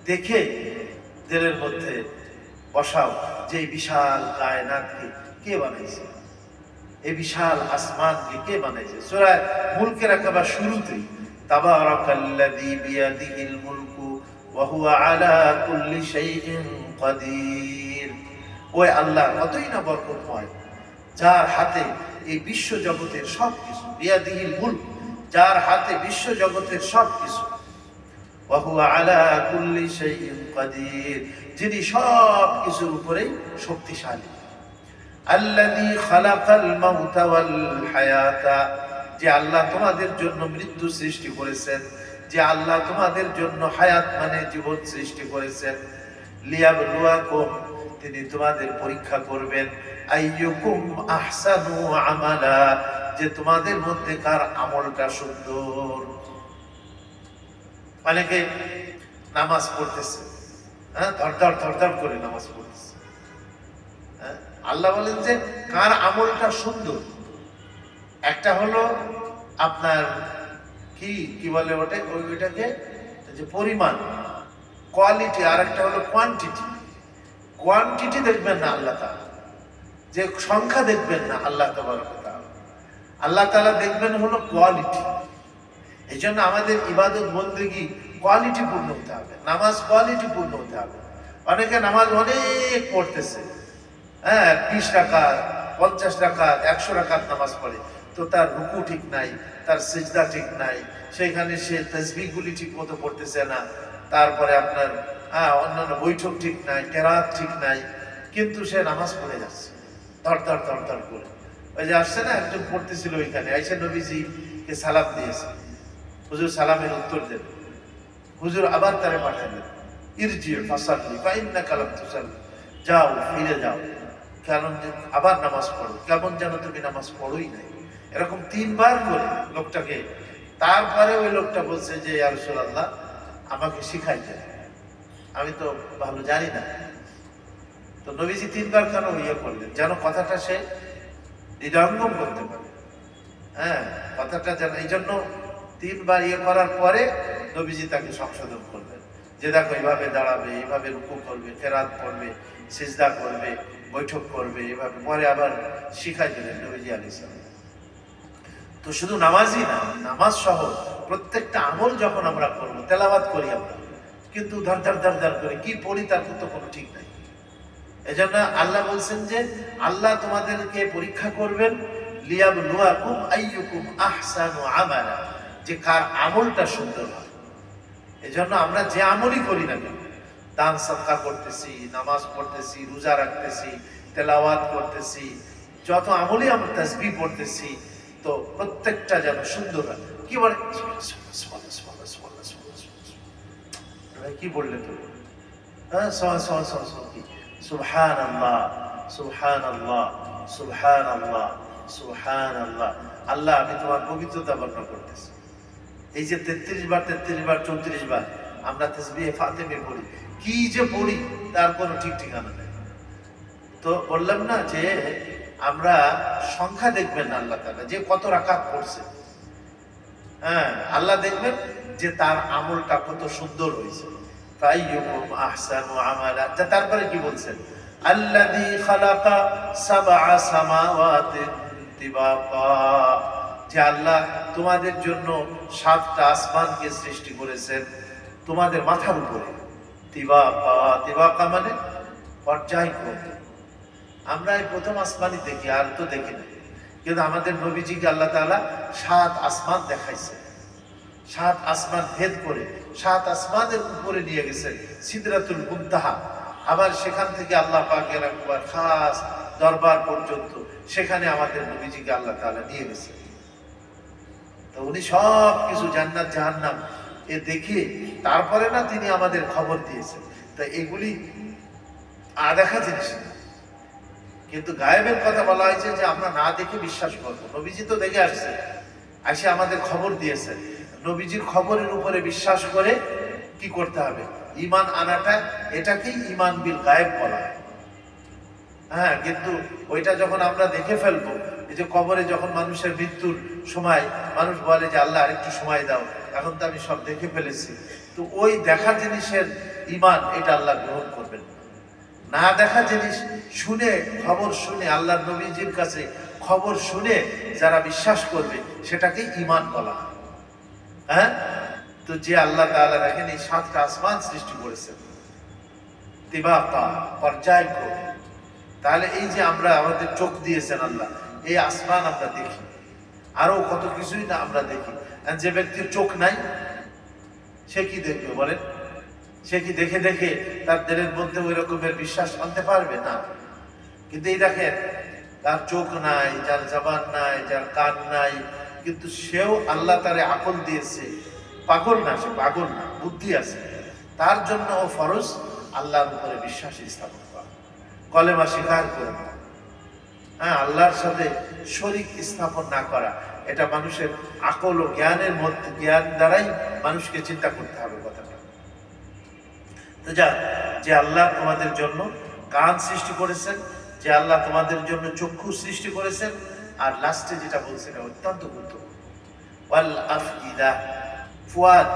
দেখে দিলের মধ্যে বসাও যে এই বিশাল কায়নাতকে কে বানাইছে, এই বিশাল আসমানকে কে বানাইছে। সূরা মুলকের একেবারে শুরুতেই তাবারাকাল্লাযী বিয়াদিহিল মুলকু ওয়া হুয়া আলা কুল্লি শাইইন কাদির। ওই আল্লাহ কতই না বরকতময়, যার হাতে এই বিশ্ব জগতের সবকিছু। বিয়াদিহিল মুলক, যার হাতে বিশ্ব জগতের সবকিছু। ওয়া হুয়া আলা কুল্লি শাইইন কাদির, যিনি সব কিছুর উপরেই শক্তিশালী। আল্লাযী খালাকাল মাউতা ওয়াল হায়াতা, যে আল্লাহ তোমাদের জন্য মৃত্যু সৃষ্টি করেছেন, যে আল্লাহ তোমাদের জন্য হায়াত মানে জীবন সৃষ্টি করেছেন। লিয়াবলুয়াকুম, তিনি তোমাদের পরীক্ষা করবেন, আইয়ুকুম আহসানু আমালা, যে তোমাদের মধ্যে কার আমলটা সুন্দর। অনেকে নামাজ পড়তেছে, হ্যাঁ, ধরধর ধরধর করে নামাজ পড়তেছে, হ্যাঁ, আল্লাহ বলেন যে কার আমলটা সুন্দর। একটা হলো আপনার কি কি বলে ওটা, ওইটাকে যে পরিমাণ, কোয়ালিটি, আর একটা হলো কোয়ান্টিটি। কোয়ান্টিটি দেখবেন না আল্লাহ তাআলা, যে সংখ্যা দেখবেন না আল্লাহ তাবারক ওয়া তাআলা, আল্লাহ তাআলা দেখবেন হলো কোয়ালিটি। এই জন্য আমাদের ইবাদত বন্দেগী কোয়ালিটি পূর্ণ হতে হবে, নামাজ কোয়ালিটি পূর্ণ হতে হবে। অনেকে নামাজ অনেক পড়তেছে, হ্যাঁ, 20 রাকাত, 50 রাকাত, 100 রাকাত নামাজ পড়ে, তো তার রুকু ঠিক নাই, তার সিজদা ঠিক নাই, সেখানে সে তাসবিহগুলি ঠিক মতো পড়তেছে না, তারপরে আপনার অন্যান্য বৈঠক ঠিক নাই, কেরাত ঠিক নাই, কিন্তু সে নামাজ পড়ে যাচ্ছে ধর ধর ধর ধর করে। ওই যে আসছে না একজন পড়তেছিল ওইখানে, আইসা নবীজিকে সালাম দিয়েছে, হুজুর সালামের উত্তর দেন, হুজুর আবার তারে পাঠালেন, ইরজি ফাসাল্লি ফাইন্নাকা লাম তুসাল্লি, যাও ফিরে যাও, কারণ আবার নামাজ পড়ো, কেমন যেন তুমি নামাজ পড়োই নাই, এরকম 3 বার করে লোকটাকে। তারপরে ওই লোকটা বলছে যে ইয়া রাসূলুল্লাহ, আমাকে শিখাইতে, আমি তো ভালো জানি না। তো নবীজি 3 বার কেন ইয়ে করলেন, যেন কথাটা সে হৃদয়ঙ্গম করতে পারে, হ্যাঁ, কথাটা যেন, এই জন্য 3 বার ইয়ে করার পরে নবীজি তাকে সংশোধন করবেন, যে দেখো এইভাবে দাঁড়াবে, এইভাবে রুকু করবে, কেরাত পড়বে, সিজদা করবে, বৈঠক করবে, এভাবে পরে আবার শিখাই দিলেন নবীজি আলাইহিস সালাম। তো শুধু নামাজই না, নামাজ সহ প্রত্যেকটা আমল যখন আমরা করবো, তেলাওয়াত করি আমরা, কিন্তু ধর ধর ধর ধর করে কি পড়ি তার তো কোনো ঠিক নাই। এজন্য আল্লাহ বলছেন যে আল্লাহ তোমাদেরকে পরীক্ষা করবেন, লিয়াবলুয়াকুম আইয়ুকুম আহসানু আমালা, যে কার আমলটা সুন্দর হয়। এজন্য আমরা যে আমলই করি না কেন, দান সাদকা করতেছি, নামাজ পড়তেছি, রোজা রাখতেছি, তেলাওয়াত করতেছি, যত আমলই আমরা তাসবিহ পড়তেছি, তো প্রত্যেকটা যেন সুন্দর হয়। কি বলে কি বললে তো, হ্যাঁ, সুবহানাল্লাহ সুবহানাল্লাহ সুবহানাল্লাহ সুবহানাল্লাহ। আল্লাহ, আমি তোমার পবিত্রতা বর্ণনা করতেছি। এই যে 33 বার 34 বার আমরা তাসবিহে ফাতিমে পড়ি, কি যে পড়ি তার কোনো ঠিক ঠিকানা নেই। তো বললাম না যে আমরা সংখ্যা দেখবেন না আল্লাহ তাআলা, যে কত রাকাত পড়ছে, হ্যাঁ, আল্লাহ দেখবেন যে তার আমলটা কত সুন্দর হয়েছে। ফাইয়ুকুম আহসানু আমালা, তারপরে কি বলছেন, আল্লাযী খালাকা সাবআ সামাওয়াতিন তিবাকা, যে আল্লাহ তোমাদের জন্য 7টা আসমানকে সৃষ্টি করেছেন তোমাদের মাথার উপরে। তিবাকা, তিবাকা মানে পর্যায়ক্রমে। আমরা এই প্রথম আসমানই দেখি, আর তো দেখি না, কিন্তু আমাদের নবীজিকে আল্লাহ তাআলা 7 আসমান দেখাইছে, 7 আসমান ভেদ করে 7 আসমানের উপরে নিয়ে গেছেন সিদরাতুল মুনতাহা। আবার সেখান থেকে আল্লাহ পাকের একবার খাস দরবার পর্যন্ত, সেখানে আমাদের নবীজিকে আল্লাহ তাআলা নিয়ে গেছেন। তো উনি সব কিছু জান্নাত জাহান্নাম এ দেখে তারপরে না তিনি আমাদের খবর দিয়েছেন। তা এগুলি আদেখা জিনিস না, কিন্তু গায়েবের কথা বলা হয়েছে যে আমরা না দেখে বিশ্বাস করবো। নবীজি তো দেখে আসছে, আসে আমাদের খবর দিয়েছেন, নবীজির খবরের উপরে বিশ্বাস করে কি করতে হবে, ঈমান আনাটা, এটাকেই ঈমান বিল গায়েব বলা হয়। হ্যাঁ, কিন্তু ওইটা যখন আমরা দেখে ফেলবো, এই যে কবরে যখন মানুষের মৃত্যুর সময় মানুষ বলে যে আল্লাহ আরেকটু সময় দাও, এখন তো আমি সব দেখে ফেলেছি, তো ওই দেখা জিনিসের ঈমান, এটা আল্লাহ গ্রহণ করবেন না। না দেখা জিনিস শুনে, খবর শুনে, আল্লাহর নবীজির কাছে খবর শুনে যারা বিশ্বাস করবে, সেটাকেই ঈমান বলা হয়। হ্যাঁ, তো যে আল্লাহ তাআলা দেখেন এই 7টা আসমান সৃষ্টি করেছেন তিবাকা, পর্যায়ক্রমে, তাহলে এই যে আমরা আমাদের চোখ দিয়েছেন আল্লাহ, এই আসমান আমরা দেখি, আরো কত কিছুই না আমরা দেখি। যে ব্যক্তির চোখ নাই সে কি দেখবে বলেন, সে কি দেখে দেখে তার দিলের মধ্যে ওই রকমের বিশ্বাস আনতে পারবে না? কিন্তু এই দেখেন, তার চোখ নাই, যার জবান নাই, যার কান নাই, কিন্তু সেও আল্লাহ তারে আকল দিয়েছে। পাগল না, সে পাগল না, বুদ্ধি আছে, তার জন্য ও ফরজ আল্লাহর উপরে বিশ্বাস স্থাপন করা, কলেমা স্বীকার করে নেওয়া, হ্যাঁ, আল্লাহর সাথে শরীক স্থাপন না করা। এটা মানুষের আকল ও জ্ঞানের মধ্যে, জ্ঞান দ্বারাই মানুষকে চিন্তা করতে হবে কথাটা। তো যা, যে আল্লাহ তোমাদের জন্য কান সৃষ্টি করেছেন, যে আল্লাহ তোমাদের জন্য চক্ষু সৃষ্টি করেছেন, আর লাস্টে যেটা বলছেন অত্যন্ত গুরুত্বপূর্ণ, ওয়াল আফইদা, ফুয়াদ।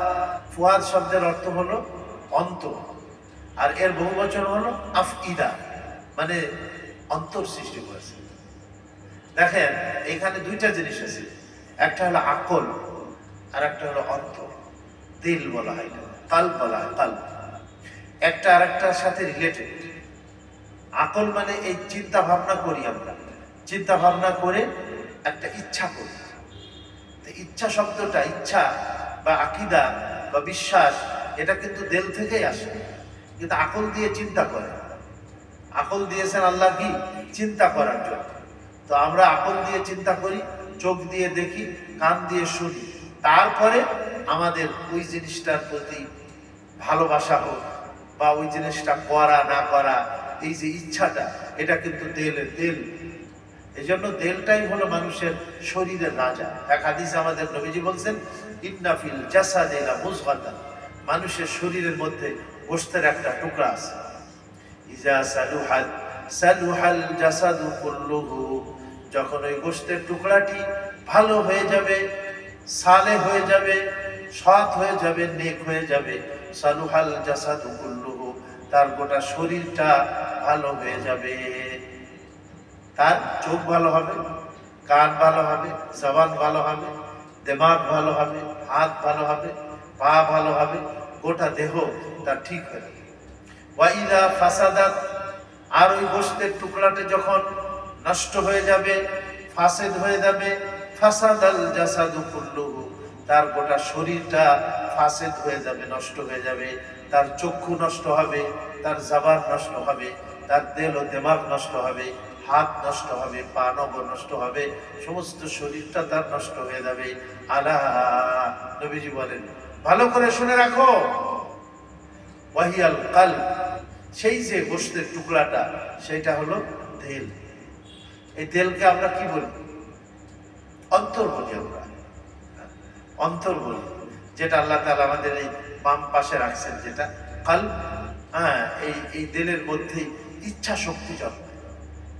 ফুয়াদ শব্দের অর্থ হলো অন্তর, আর এর বহুবচন হলো আফইদা, মানে অন্তর সৃষ্টি করেছে। দেখেন এখানে দুইটা জিনিস আছে, একটা হলো আকল আর একটা হলো অন্তর। দিল বলা হয়, কাল্ব বলা হয়, কাল্ব। একটা আর একটার সাথে রিলেটেড। আকল মানে এই চিন্তা ভাবনা করি আমরা, চিন্তা ভাবনা করে একটা ইচ্ছা করি। ইচ্ছা শব্দটা, ইচ্ছা বা আকীদা বা বিশ্বাস, এটা কিন্তু দিল থেকেই আসে, কিন্তু আকল দিয়ে চিন্তা করে। আকল দিয়েছেন আল্লাহ কি? চিন্তা করার জন্য। তো আমরা আকল দিয়ে চিন্তা করি, চোখ দিয়ে দেখি, কান দিয়ে শুনি, তারপরে আমাদের ওই জিনিসটার প্রতি ভালোবাসা হোক বা ওই জিনিসটা করা না করা, এই যে ইচ্ছাটা, এটা কিন্তু দিল। এই জন্য দিলটাই হলো মানুষের শরীরের রাজা। এক হাদিসে আমাদের নবীজি বলছেন, ইন্না ফিল জাসাদি লামুযগাতান, মানুষের শরীরের মধ্যে গোশতের একটা টুকরা আছে। ইজা সালুহাল জাসাদু কুল্লুহু, যখন ওই গোশতের টুকরাটি ভালো হয়ে যাবে, সালে হয়ে যাবে, সৎ হয়ে যাবে, নেক হয়ে যাবে, সালুহাল জাসাদু কুল্লুহু, তার গোটা শরীরটা ভালো হয়ে যাবে। তার চোখ ভালো হবে, কান ভালো হবে, জবান ভালো হবে, দিমাগ ভালো হবে, হাত ভালো হবে, পা ভালো হবে, গোটা দেহ তার ঠিক হয়ে যাবে। ওয়াইদা ফাসাদাত, আর ওই গোশতের টুকরাটা যখন নষ্ট হয়ে যাবে, ফাসেদ হয়ে যাবে, ফাসাদাল জাসাদু কুল্লুহু, তার গোটা শরীরটা ফাসেদ হয়ে যাবে, নষ্ট হয়ে যাবে। তার চক্ষু নষ্ট হবে, তার জবান নষ্ট হবে, তার দিল ও দিমাগ নষ্ট হবে, হাত নষ্ট হবে, পা নবর নষ্ট হবে, সমস্ত শরীরটা তার নষ্ট হয়ে যাবে। আলা, নবীজি বলেন ভালো করে শুনে রাখো, ওয়াহিয়াল কালব, সেই যে গোশতের টুকরাটা, সেটা হলো দিল। এই দিলকে আমরা কি বলি? অন্তর বলি আমরা, অন্তর বলি, যেটা আল্লাহ তাআলা আমাদের এই বাম পাশে রাখছেন, যেটা কালব। হ্যাঁ, এই দিলের মধ্যে ইচ্ছা শক্তি জন্মায়।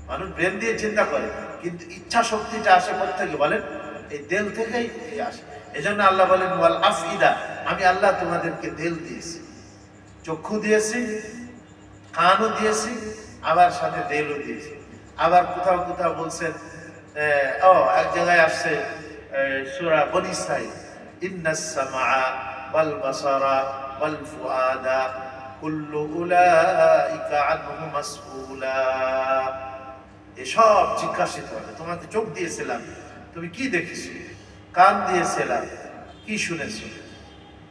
মানুষ ব্রেন দিয়ে চিন্তা করে, কিন্তু ইচ্ছা শক্তিটা আসে কোথা থেকে বলেন? এই দিল থেকেই আসে। এই জন্য আল্লাহ বলেন ওয়াল আফইদা, আমি আল্লাহ তোমাদেরকে দিল দিয়েছি, চক্ষু দিয়েছি, কানও দিয়েছি, আবার সাথে দিলও দিয়েছি। আবার কোথাও কোথাও বলছেন, এক জায়গায় আসছে সূরা বনী ইসরাঈল, ইন্নাস সামআ ওয়াল বাসারা ওয়াল ফুআদা কুল্লু উলাইকা আনহু মাসউলা। এসব জিজ্ঞাসিত হবে। তোমাকে চোখ দিয়েছিলাম, তুমি কি দেখেছো? কান দিয়েছিলাম, কি শুনেছো?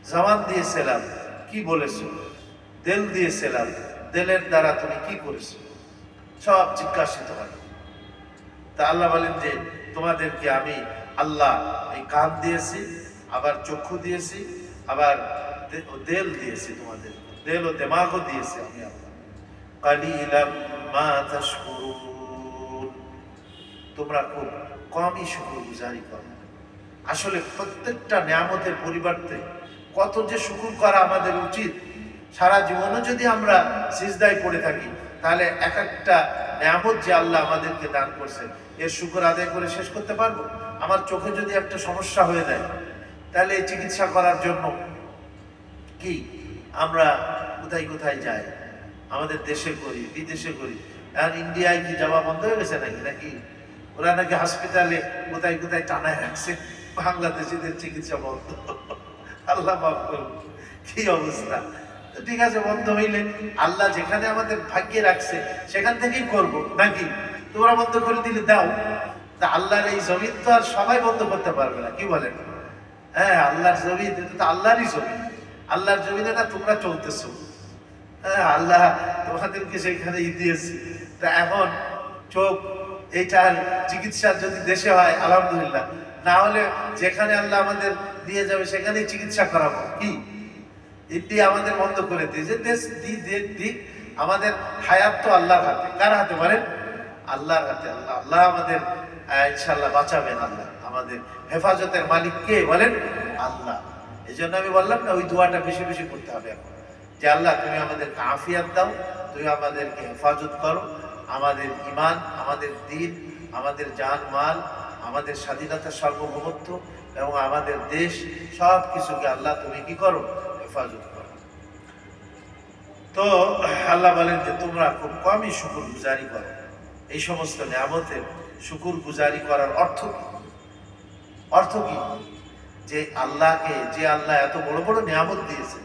জবান দিয়েছিলাম, কি বলেছো? দিল দিয়েছিলাম, দিলের দ্বারা তুমি কি করেছো? সব জিজ্ঞাসিত হবে। তা আল্লাহ বলেন যে তোমাদেরকে আমি আল্লাহ এই কান দিয়েছি, আবার চক্ষু দিয়েছি, আবার দিল দিয়েছি, তোমাদের দিল ও দিমাগও দিয়েছি আমি আল্লাহ। কালিলাম মা তাশকুরুন, তোমরা খুব কমই শুকরগুজারি করো। আসলে প্রত্যেকটা নিয়ামতের পরিবর্তে কত যে শুকর করা আমাদের উচিত। সারা জীবনও যদি আমরা সিজদায় পড়ে থাকি, তাহলে এক একটা নিয়ামত যে আল্লাহ আমাদেরকে দান করছেন, এর শুকর আদায় করে শেষ করতে পারবো? আমার চোখে যদি একটা সমস্যা হয়ে যায়, তাহলে এই চিকিৎসা করার জন্য কি আমরা কোথায় কোথায় যাই? আমাদের দেশে করি, বিদেশে করি। আর ইন্ডিয়ায় কি যাওয়া বন্ধ হয়ে গেছে নাকি? ওরা নাকি হসপিটালে কোথায় কোথায় টানায় রাখছে, বাংলাদেশিদের চিকিৎসা বন্ধ। আল্লাহ মাফ করুন, কি অবস্থা। ঠিক আছে, বন্ধ হইলে আল্লাহ যেখানে আমাদের ভাগ্যে রাখছে সেখান থেকেই করব নাকি? তোমরা বন্ধ করে দিলে দাও। তা আল্লাহর এই জমিন তো আর সবাই বন্ধ করতে পারবে না, কি বলেন? হ্যাঁ, আল্লাহর জমিন, এটা তো আল্লাহরই জমিন। আল্লাহর জমিনে না তোমরা চলতেছো। হ্যাঁ, আল্লাহ তোমাদেরকে সেইখানে দিয়েছি। তা এখন চোখ এইটার চিকিৎসা যদি দেশে হয় আলহামদুলিল্লাহ, না হলে যেখানে আল্লাহ আমাদের দিয়ে যাবে সেখানেই চিকিৎসা করাবো। কি ইন্ডিয়া আমাদের বন্ধ করে দিয়েছে, দেশ দিক আমাদের হায়াত তো আল্লাহর হাতে। কার হাতে বলেন? আল্লাহর হাতে। আল্লাহ আল্লাহ আমাদের ইনশাআল্লাহ বাঁচাবেন। আল্লাহ আমাদের হেফাজতের মালিক কে বলেন? আল্লাহ। এই জন্য আমি বললাম না, ওই দোয়াটা বেশি বেশি করতে হবে এখন, যে আল্লাহ তুমি আমাদেরকে আফিয়াত দাও, তুমি আমাদেরকে হেফাজত করো, আমাদের ঈমান, আমাদের দ্বীন, আমাদের জান মাল, আমাদের স্বাধীনতা, সার্বভৌমত্ব এবং আমাদের দেশ, সব কিছুকে আল্লাহ তুমি কি করো? হেফাজত করো। তো আল্লাহ বলেন যে তোমরা খুব কমই শুকুর গুজারি করো। এই সমস্ত নিয়ামতের শুকুর গুজারি করার অর্থ কি? অর্থ কি? যে আল্লাহকে, যে আল্লাহ এত বড় বড় নিয়ামত দিয়েছে,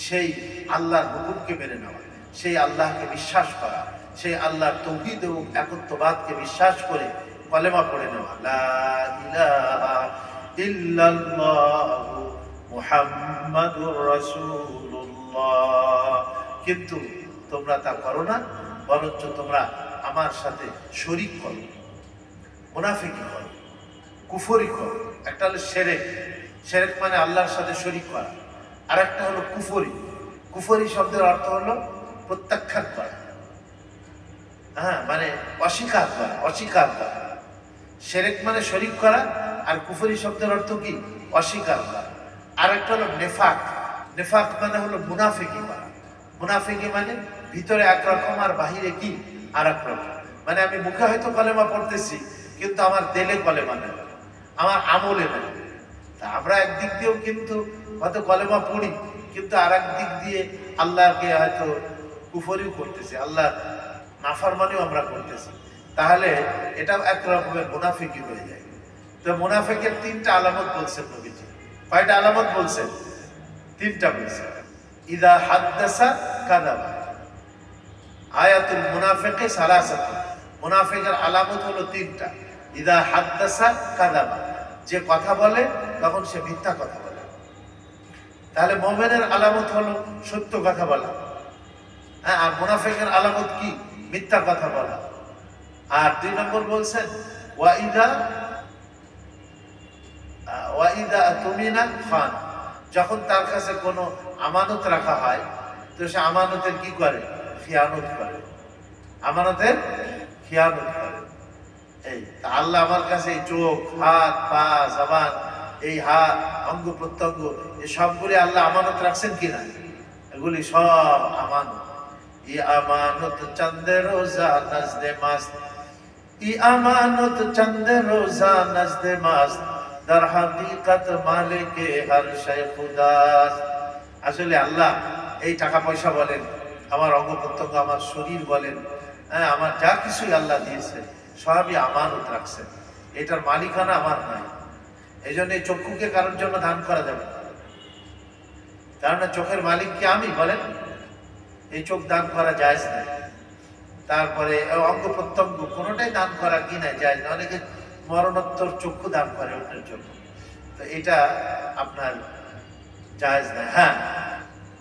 সেই আল্লাহর হুকুমকে মেনে নেওয়া, সেই আল্লাহকে বিশ্বাস করা, সেই আল্লাহর তৌহিদ এবং একত্ববাদকে বিশ্বাস করে কলেমা পড়ে নেওয়া, লা ইলাহা ইল্লাল্লাহু মুহাম্মাদুর রাসূলুল্লাহ। কিন্তু তোমরা তা করো না, বরঞ্চ তোমরা আমার সাথে শরীক করো, মুনাফিকি করো, কুফরি করো। একটা হলো শিরক, শিরক মানে আল্লাহর সাথে শরীক করা। আর একটা হলো কুফরি। কুফরি শব্দের অর্থ হলো প্রত্যাখ্যান করা, হ্যাঁ, মানে অস্বীকার করা, অস্বীকার করা। শিরক মানে শরীক করা, আর কুফরি শব্দের অর্থ কি? অস্বীকার করা। আর একটা হলো নেফাক। নেফাক মানে হলো মুনাফিকি করা। মুনাফিকি মানে ভিতরে একরকম আর বাহিরে কি আর এক রকম। মানে আমি মুখে হয়তো কলেমা পড়তেছি, কিন্তু আমার দিলে কলেমা নেই, আমার আমলে নেই। তা আমরা একদিক দিয়েও কিন্তু হয়তো কলেমা পড়ি, কিন্তু আর এক দিক দিয়ে আল্লাহকে হয়তো কুফরিও করতেছি, আল্লাহ নাফরমানিও আমরা করতেছি। তাহলে এটা এক রকমের মুনাফিকি হয়ে যায়। তো মুনাফিকের তিনটা আলামত বলছেন নবীজি। কয়টা আলামত বলছেন? তিনটা বলছেন। ইদা হাদ্দাসা কাযাবা। আয়াতুল মুনাফিকি সালাসাতুন। মুনাফিকের আলামত হলো তিনটা। ইদা হাদ্দাসা কাযাবা, যে কথা বলে তখন সে মিথ্যা কথা বলে। তাহলে মুমিনের আলামত হলো সত্য কথা বলা, হ্যাঁ। আর মুনাফিকের আলামত কি? মিথ্যা কথা বলা। আর 2 নম্বর বলছেন ওয়াইদা তুমিনা খান, যখন তার কাছে কোনো আমানত রাখা হয় তো সে আমানতের কি করে? খিয়ানত করে, আমানতের খিয়ানত করে। এই আল্লাহ আমার কাছে এই চোখ, হাত, পা, জবান, এই হাত, অঙ্গ প্রত্যঙ্গ, এই সবগুলি আল্লাহ আমানত রাখছেন কিনা? এগুলি সব আমানত। ই আমানত চন্দে রোজা নজদে মাস্ত, ই আমানত চন্দে রোজা নজদে মাস্ত, দার হাকিকত মালিকে হর শে খুদাস। আসলে আল্লাহ এই টাকা পয়সা বলেন, আমার অঙ্গ প্রত্যঙ্গ, আমার শরীর বলেন, হ্যাঁ, আমার যা কিছুই আল্লাহ দিয়েছে সবই আমানত রাখছেন। এটার মালিকানা আমার নাই। এই জন্য এই চক্ষুকে কারোর জন্য দান করা যাবে না, কারণ চোখের মালিক কি আমি বলেন? এই চোখ দান করা জায়েজ নাই। তারপরে অঙ্গ প্রত্যঙ্গ কোনোটাই দান করা কি নাই, জায়েজ না। অনেকে মরণোত্তর চক্ষু দান করে অন্যের জন্য, তো এটা আপনার জায়েজ নাই। হ্যাঁ,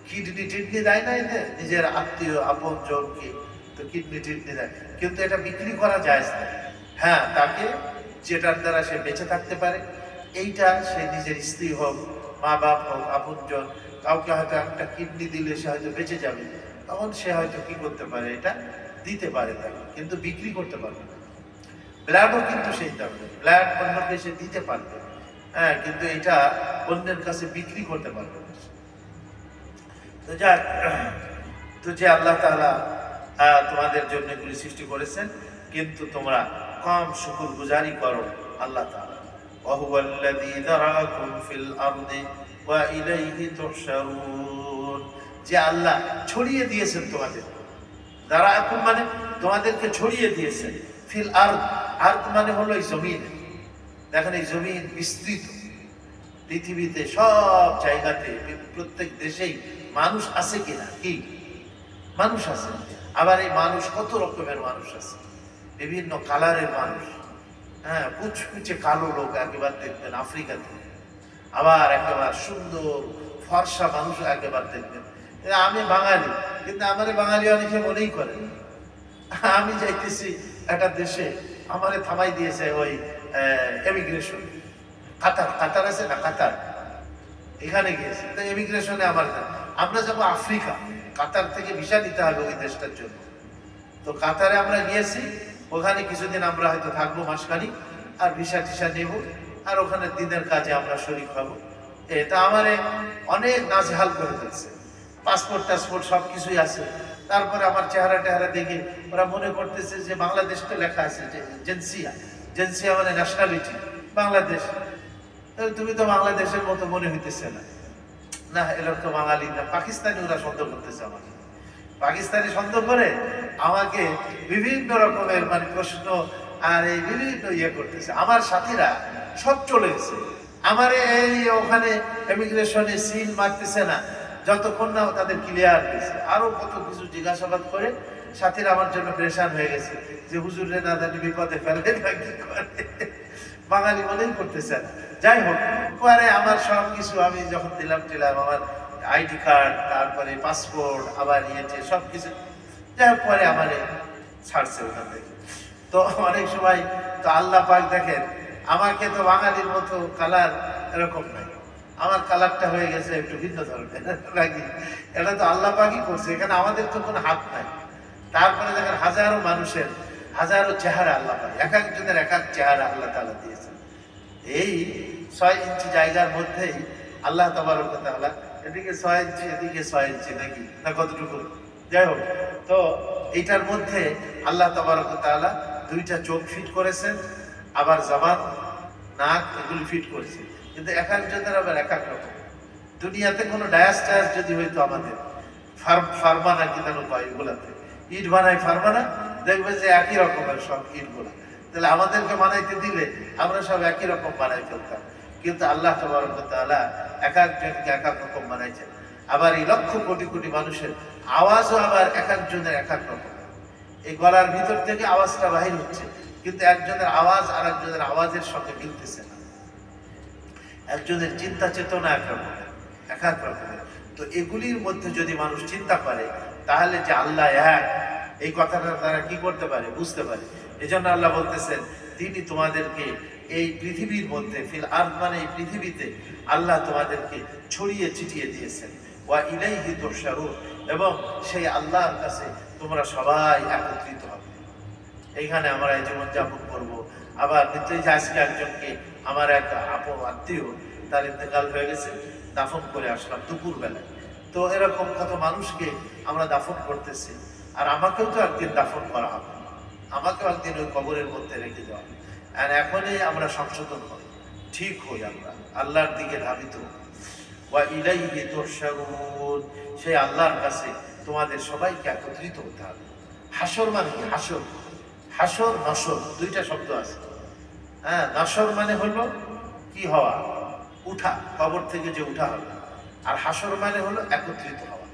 কিডনি দেয় না, এদের নিজের আত্মীয় আপন জনকে তো কিডনি দেয়, কিন্তু এটা বিক্রি করা জায়েজ নাই। হ্যাঁ, তাকে যেটার দ্বারা সে বেঁচে থাকতে পারে, এইটা সে নিজের স্ত্রী হোক, মা বাপ হোক, আপন জন, কাউকে হয়তো একটা কিডনি দিলে সে হয়তো বেঁচে যাবে, তখন সে হয়তো কি করতে পারে? এটা দিতে পারে তাকে, কিন্তু বিক্রি করতে পারবে না। ব্লাডও কিন্তু সেই দামে, ব্লাড অন্যকে সে দিতে পারবে, হ্যাঁ, কিন্তু এটা অন্যের কাছে বিক্রি করতে পারবে না। তো যাক, তো যে আল্লাহ তাআলা তোমাদের জন্য এগুলি সৃষ্টি করেছেন, কিন্তু তোমরা কম শুকর গুজারি করো আল্লাহ তাআলা। ওয়া হুয়াল্লাযী যারাকুম ফিল আরদি ওয়া ইলাইহি তুহশারুন। যে আল্লাহ ছড়িয়ে দিয়েছেন তোমাদের, যারাকুম মানে তোমাদেরকে ছড়িয়ে দিয়েছেন, ফিল আরদ, আরদ মানে হলো এই জমিন। দেখেন এই জমিন বিস্তৃত, পৃথিবীতে সব জায়গাতে, প্রত্যেক দেশেই মানুষ আছে কিনা? কি মানুষ আছে। আবার এই মানুষ কত রকমের মানুষ আছে, বিভিন্ন কালারের মানুষ, হ্যাঁ, কুচকুচে কালো লোক একেবারে দেখবেন আফ্রিকাতে, আবার একেবারে সুন্দর ফর্সা মানুষ একেবারে দেখবেন। আমি বাঙালি, কিন্তু আমার বাঙালি অনেকে মনেই করে। আমি যাইতেছি একটা দেশে, আমারে থামাই দিয়েছে ওই এমিগ্রেশন, কাতার আছে না, কাতার, এখানে গিয়েছে তো এমিগ্রেশনে আমার আমরা যাবো আফ্রিকা, কাতার থেকে ভিসা নিতে হবে ওই দেশটার জন্য। তো কাতারে আমরা গিয়েছি, ওখানে কিছুদিন আমরা হয়তো থাকবো, মাসখানি, আর ভিসা টিসা নেব, আর ওখানে দিনের কাজে আমরা শরীক হবো। এটা আমার অনেক নাজেহাল করে ফেলছে। পাসপোর্ট টাসপোর্ট সব কিছুই আছে, তারপরে আমার চেহারা টেহারা দেখে ওরা মনে করতেছে যে বাংলাদেশ তো লেখা আছে, যে জেন্সিয়া, জেন্সিয়া মানে ন্যাশনালিটি বাংলাদেশ। তুমি তো বাংলাদেশের মতো মনে হইতেছে না। না, এরা তো বাঙালি না, পাকিস্তানি। ওরা সন্দেহ করতেছে আমাকে, পাকিস্তানি সন্দেহ করে আমাকে বিভিন্ন রকমের মানে প্রশ্ন আর এই বিভিন্ন ইয়ে করতেছে। আমার সাথীরা সব চলে গেছে, আমার এই ওখানে ইমিগ্রেশনে সিল মারতেছে না যতক্ষণ না তাদের ক্লিয়ার হয়েছে। আরো কত কিছু জিজ্ঞাসাবাদ করে সাথীরা আমার জন্য প্রেশান হয়ে গেছে যে হুজুরে না জানি বিপদে ফেলে না কি করে, বাঙালি বলেই করতেছে না। যাই হোক, পরে আমার সব কিছু আমি যখন দিলাম আমার আইডি কার্ড, তারপরে পাসপোর্ট, আবার ইয়েতে সব কিছু, যাই হোক পরে আমার ছাড়ছে ওখান থেকে। তো অনেক সময় তো আল্লাহ পাক দেখেন, আমাকে তো বাঙালির মতো কালার এরকম নাই, আমার কালারটা হয়ে গেছে একটু ভিন্ন ধরনের নাকি। এটা তো আল্লাহ পাকই করছে, এখানে আমাদের তো কোনো হাত নাই। তারপরে দেখেন হাজারো মানুষের হাজারো চেহারা আল্লাহ পাক, এক একজনের এক এক চেহারা আল্লাহ তাআলা দিয়েছেন। এই 6 ইঞ্চি জায়গার মধ্যেই আল্লাহ তাবারক ওয়া তাআলা, এদিকে 6 ইঞ্চি এদিকে 6 ইঞ্চি নাকি না কতটুকু, যাই হোক, তো এইটার মধ্যে আল্লাহ তাবারক ওয়া তাআলা 2টা চোখ ফিট করেছেন, আবার জবান, নাক এগুলি ফিট করেছেন। কিন্তু এক একজনের আবার এক এক রকম। দুনিয়াতে কোনো ডায়াস টায়াস যদি হইতো, আমাদের ফার্মানা কি যেন কয়, এগুলাতে ইট বানাই ফার্মানা, দেখবে যে একই রকমের সব ইটগুলা। তাহলে আমাদেরকে বানাইতে দিলে আমরা সব একই রকম বানাই ফেলতাম। কিন্তু আল্লাহ তাবারক ওয়া তাআলা এক একজনকে এক এক রকম বানাইছেন। আবার এই লক্ষ কোটি কোটি মানুষের আওয়াজও আবার এক একজনের এক এক রকম। এই গলার ভিতর থেকে আওয়াজটা বাহির হচ্ছে, কিন্তু একজনের আওয়াজ আর একজনের আওয়াজের সঙ্গে মিলতেছে না। একজনের চিন্তা চেতনা এক রকমের, এক এক রকমের। তো এগুলির মধ্যে যদি মানুষ চিন্তা করে, তাহলে যে আল্লাহ এক, এই কথাটা তারা কি করতে পারে, বুঝতে পারে। এই জন্য আল্লাহ বলতেছেন, তিনি তোমাদেরকে এই পৃথিবীর মধ্যে, ফিল আরদ মানে এই পৃথিবীতে আল্লাহ তোমাদেরকে ছড়িয়ে ছিটিয়ে দিয়েছেন। ওয়া ইলাইহি তুহশারুন, এবং সেই আল্লাহর কাছে তোমরা সবাই একত্রিত হবে। এইখানে আমরা এই জীবন যাপন করবো। আবার নিশ্চয়ই যে আজকে একজনকে, আমার এক আত্মীয়, তার ইন্তেকাল হয়ে গেছে, দাফন করে আসলাম দুপুর বেলায়। তো এরকম কত মানুষকে আমরা দাফন করতেছি, আর আমাকেও তো একদিন দাফন করা হবে, আমাকেও একদিন ওই কবরের মধ্যে রেখে দেওয়া হবে। আর এখনই আমরা সংশোধন করি, ঠিক হই, আমরা আল্লাহর দিকে ধাবিত। ওয়া ইলাইহি তুহশারুন, সেই আল্লাহর কাছে তোমাদের সবাইকে একত্রিত হতে হবে। হাসর মানে কি? হাসর, হাসর নসর 2টা শব্দ আছে। হ্যাঁ, নসর মানে হলো কি হওয়া, উঠা, কবর থেকে যে উঠা হবে। আর হাসর মানে হলো একত্রিত হওয়া।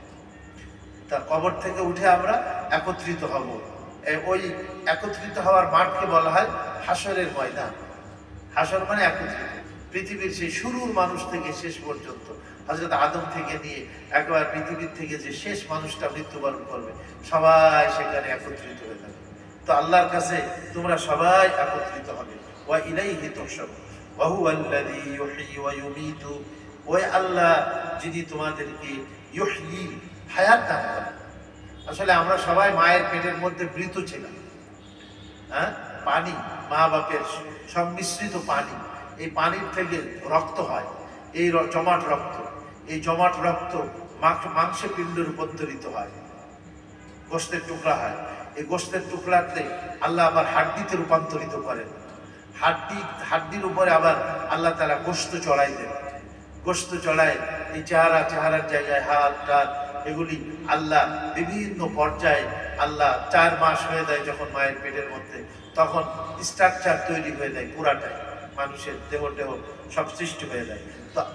তা কবর থেকে উঠে আমরা একত্রিত হব, ওই একত্রিত হওয়ার মাঠকে বলা হয় হাসরের ময়দান। হাসর মানে একত্রিত। পৃথিবীর সেই শুরুর মানুষ থেকে শেষ পর্যন্ত, হযরত আদম থেকে নিয়ে একবার পৃথিবীর থেকে যে শেষ মানুষটা মৃত্যুবরণ করবে, সবাই সেখানে একত্রিত হয়ে যাবে। তো আল্লাহর কাছে তোমরা সবাই একত্রিত হবে। ওয়া ইলাইহি তুহশারুন ওয়া হুয়াল্লাযী ইউহয়ী ওয়া ইউমীতু, ওই আল্লাহ যিনি তোমাদেরকে ইউহয়ী, হায়াত দান করেন। আসলে আমরা সবাই মায়ের পেটের মধ্যে মৃত ছিলাম। হ্যাঁ, পানি, মা বাপের সংমিশ্রিত পানি, এই পানির থেকে রক্ত হয়, এই জমাট রক্ত, এই জমাট রক্ত মাংসে পিণ্ড রূপান্তরিত হয়, গোশতের টুকরা হয়। এই গোশতের টুকরাতে আল্লাহ আবার হাড্ডিতে রূপান্তরিত করেন। হাড্ডির উপরে আবার আল্লাহ তাআলা গোশত চড়াই দেন। গোশত চড়ায় এই চেহারার জায়গায় হাত টাত, এগুলি আল্লাহ বিভিন্ন পর্যায়ে আল্লাহ 4 মাস হয়ে যায় যখন মায়ের পেটের মধ্যে, তখন স্ট্রাকচার তৈরি হয়ে যায় পুরাটাই, মানুষের দেহ সব সৃষ্টি হয়ে যায়।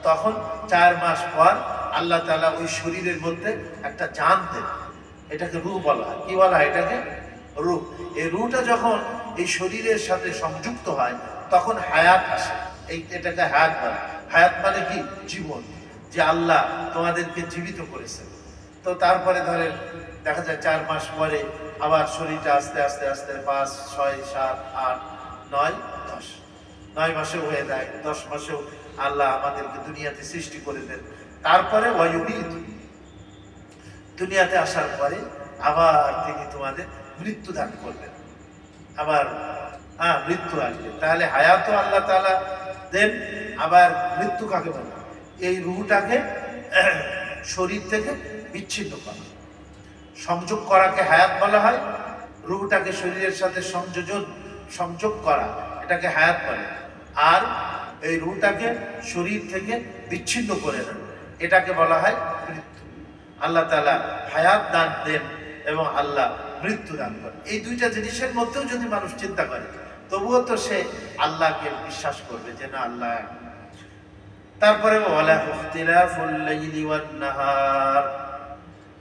তখন 4 মাস পর আল্লাহ তাআলা ওই শরীরের মধ্যে একটা জান দেন, এটাকে রূহ বলা হয়। কি বলা হয় এটাকে? রূহ। এই রূহটা যখন এই শরীরের সাথে সংযুক্ত হয়, তখন হায়াত আসে। এটাকে হায়াত বলে। হায়াত মানে কি? জীবন, যে আল্লাহ তোমাদেরকে জীবিত করেছেন। তো তারপরে ধরেন দেখা যায় 4 মাস পরে আবার শরীরটা আস্তে আস্তে আস্তে 5, 6, 7, 8, 9, 10, 9 মাসেও হয়ে যায়, 10 মাসেও আল্লাহ আমাদেরকে দুনিয়াতে সৃষ্টি করে দেন। তারপরে ওয়ায়ুমীত, দুনিয়াতে আসার পরে আবার তিনি তোমাদের মৃত্যু দান করবেন, আবার মৃত্যু আসবে। তাহলে হায়াতও আল্লাহ তাআলা দেন, আবার মৃত্যু কাকে বলে? এই রূহটাকে শরীর থেকে বিচ্ছিন্ন করা, সংযোগ করাকে হায়াত বলা হয়। রূহটাকে শরীরের সাথে সংযোগ করা, এটাকে হায়াত বলে। আর এই রূহটাকে শরীর থেকে বিচ্ছিন্ন করে দেন, এটাকে বলা হয় মৃত্যু। আল্লাহ তাআলা হায়াত দান দেন এবং আল্লাহ মৃত্যু দান করেন। এই দুইটা জিনিসের মধ্যেও যদি মানুষ চিন্তা করে, তবুও তো সে আল্লাহকে বিশ্বাস করবে যে না, আল্লাহ। তারপরে ওয়ালা ইখতিলাফুল লাইলি ওয়ান নাহার,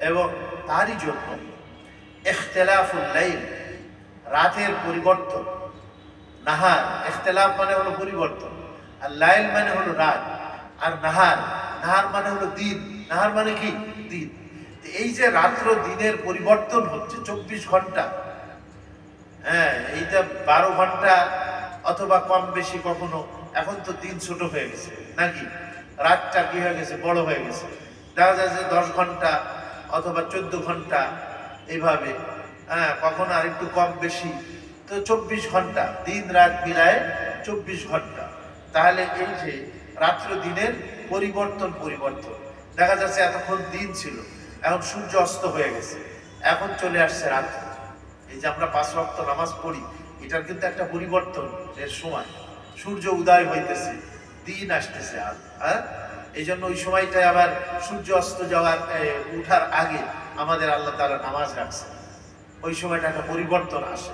এবং তারই জন্য ইখতিলাফুল লাইল, রাতের পরিবর্তন, নাহার, ইখতিলাফ মানে হলো পরিবর্তন, আর লাইল মানে হলো রাত, আর নাহার মানে হলো দিন। নাহার মানে কি? দিন। এই যে রাত্র দিনের পরিবর্তন হচ্ছে 24 ঘন্টা, এইটা 12 ঘন্টা অথবা কম বেশি কখনো। এখন তো দিন ছোট হয়ে গেছে নাকি, রাতটা কি হয়ে গেছে? বড় হয়ে গেছে। দেখা যাচ্ছে 10 ঘন্টা অথবা 14 ঘন্টা এইভাবে, কখনো আর একটু কম বেশি। তো 24 ঘন্টা, দিন রাত মিলায় 24 ঘন্টা। তাহলে এই যে রাত্র দিনের পরিবর্তন দেখা যাচ্ছে এতক্ষণ দিন ছিল, এখন সূর্য অস্ত হয়ে গেছে, এখন চলে আসছে রাত্রি। এই যে আমরা 5 ওয়াক্ত নামাজ পড়ি, এটার কিন্তু একটা পরিবর্তনের সময়। সূর্য উদয় হইতেছে, দিন আসতেছে। আর এই জন্য ওই সময়টায় আবার সূর্য অস্ত যাওয়ার উঠার আগে আমাদের আল্লাহ তাআলা নামাজ রাখছে। ওই সময়টা একটা পরিবর্তন আসে,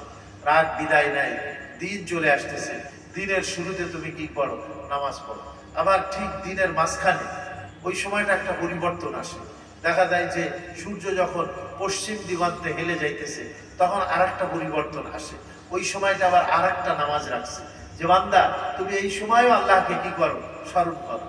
রাত বিদায় নেয়, দিন চলে আসতেছে। দিনের শুরুতে তুমি কি পড়ো? নামাজ পড়ো। আবার ঠিক দিনের মাঝখানে ওই সময়টা একটা পরিবর্তন আসে, দেখা যায় যে সূর্য যখন পশ্চিম দিগন্তে হেলে যাইতেছে, তখন আর একটা পরিবর্তন আসে। ওই সময়টা আবার আর একটা নামাজ রাখছে যে বান্দা তুমি এই সময়ও আল্লাহকে কি করো? স্মরণ করো।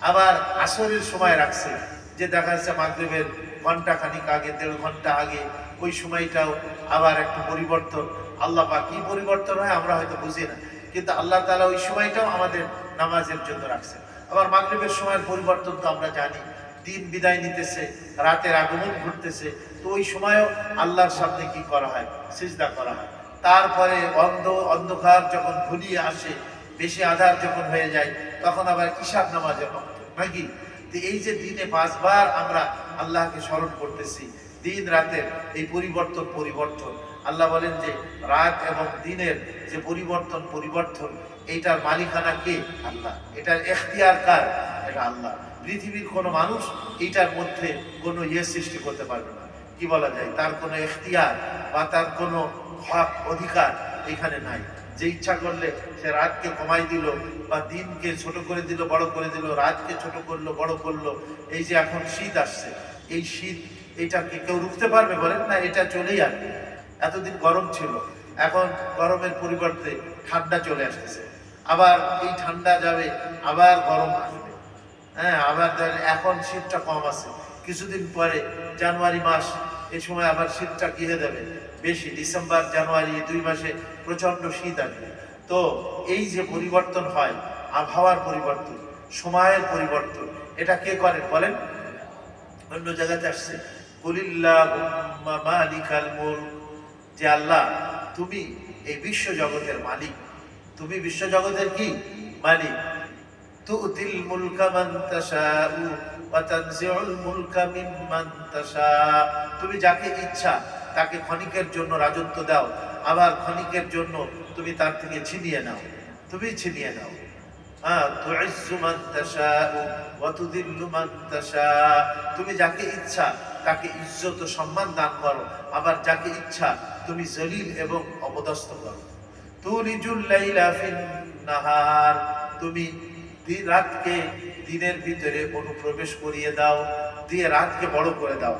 আবার আসরের সময় রাখছে, যে দেখা যাচ্ছে মাগরিবের ঘন্টা খানিক আগে, 1.5 ঘন্টা আগে, ওই সময়টাও আবার একটু পরিবর্তন। আল্লাহ পাক কি পরিবর্তন হয় আমরা হয়তো বুঝি না, কিন্তু আল্লাহ তাআলা ওই সময়টাও আমাদের নামাজের জন্য রাখছে। আবার মাগরিবের সময়ের পরিবর্তন তো আমরা জানি, দিন বিদায় নিতেছে, রাতের আগমন ঘটতেছে। তো ওই সময়ও আল্লাহর সামনে কি করা হয়? সিজদা করা হয়। তারপরে অন্ধকার যখন ঘনিয়ে আসে, বেশি আঁধার যখন হয়ে যায়, তখন আবার ঈশার নামাজের ওয়াক্ত নাকি। তো এই যে দিনে 5 বার আমরা আল্লাহকে স্মরণ করতেছি, দিন রাতের এই পরিবর্তন। আল্লাহ বলেন যে রাত এবং দিনের যে পরিবর্তন, এইটার মালিকানা কে? আল্লাহ। এটার এখতিয়ার কার? এটা আল্লাহ। পৃথিবীর কোনো মানুষ এইটার মধ্যে কোনো সৃষ্টি করতে পারবে না। কি বলা যায়? তার কোনো এখতিয়ার বা তার কোনো হক অধিকার এখানে নাই। যে ইচ্ছা করলে সে রাতকে কমাই দিল, বা দিনকে ছোট করে দিল, বড় করে দিল, রাতকে ছোট করলো, বড় করলো। এই যে এখন শীত আসছে, এই শীত এটাকে কেউ রুখতে পারবে? বলেন না, এটা চলেই আসবে। এতদিন গরম ছিল, এখন গরমের পরিবর্তে ঠান্ডা চলে আসতেছে। আবার এই ঠান্ডা যাবে, আবার গরম আসবে। আবার এখন শীতটা কম আছে, কিছুদিন পরে জানুয়ারি মাস, এই সময় আবার শীতটা কি হয়ে যাবে? বেশি। ডিসেম্বর জানুয়ারি 2 মাসে প্রচন্ড শীত আসবে। তো এই যে পরিবর্তন হয়, আবহাওয়ার পরিবর্তন, সময়ের পরিবর্তন, এটা কে করেন বলেন? অন্য জায়গাতে আসছে কুলিল্লাহুম্মা মালিকাল মুলক, যে আল্লাহ তুমি এই বিশ্ব জগতের মালিক, তুমি বিশ্ব জগতের কি মালিক। তুতিল মুলকা মান তাশাউ ওয়া তানজিউল মুলকা মিম্মান তাশা, তুমি যাকে ইচ্ছা তাকে ক্ষণিকের জন্য রাজত্ব দাও, আবার ক্ষণিকের জন্য তুমি তার থেকে ছিনিয়ে নাও। তুইজ্জু মান তাশাউ ওয়া তুযিল্লু মান তাশা, তুমি যাকে ইচ্ছা তাকে ইজ্জত ও সম্মান দান করো, আবার যাকে ইচ্ছা তুমি জলিল এবং অপদস্থ করো। তুলিজুল লাইলা ফিন নাহার, তুমি রাতকে দিনের ভিতরে অনুপ্রবেশ করিয়ে দাও, দিয়ে রাতকে বড় করে দাও,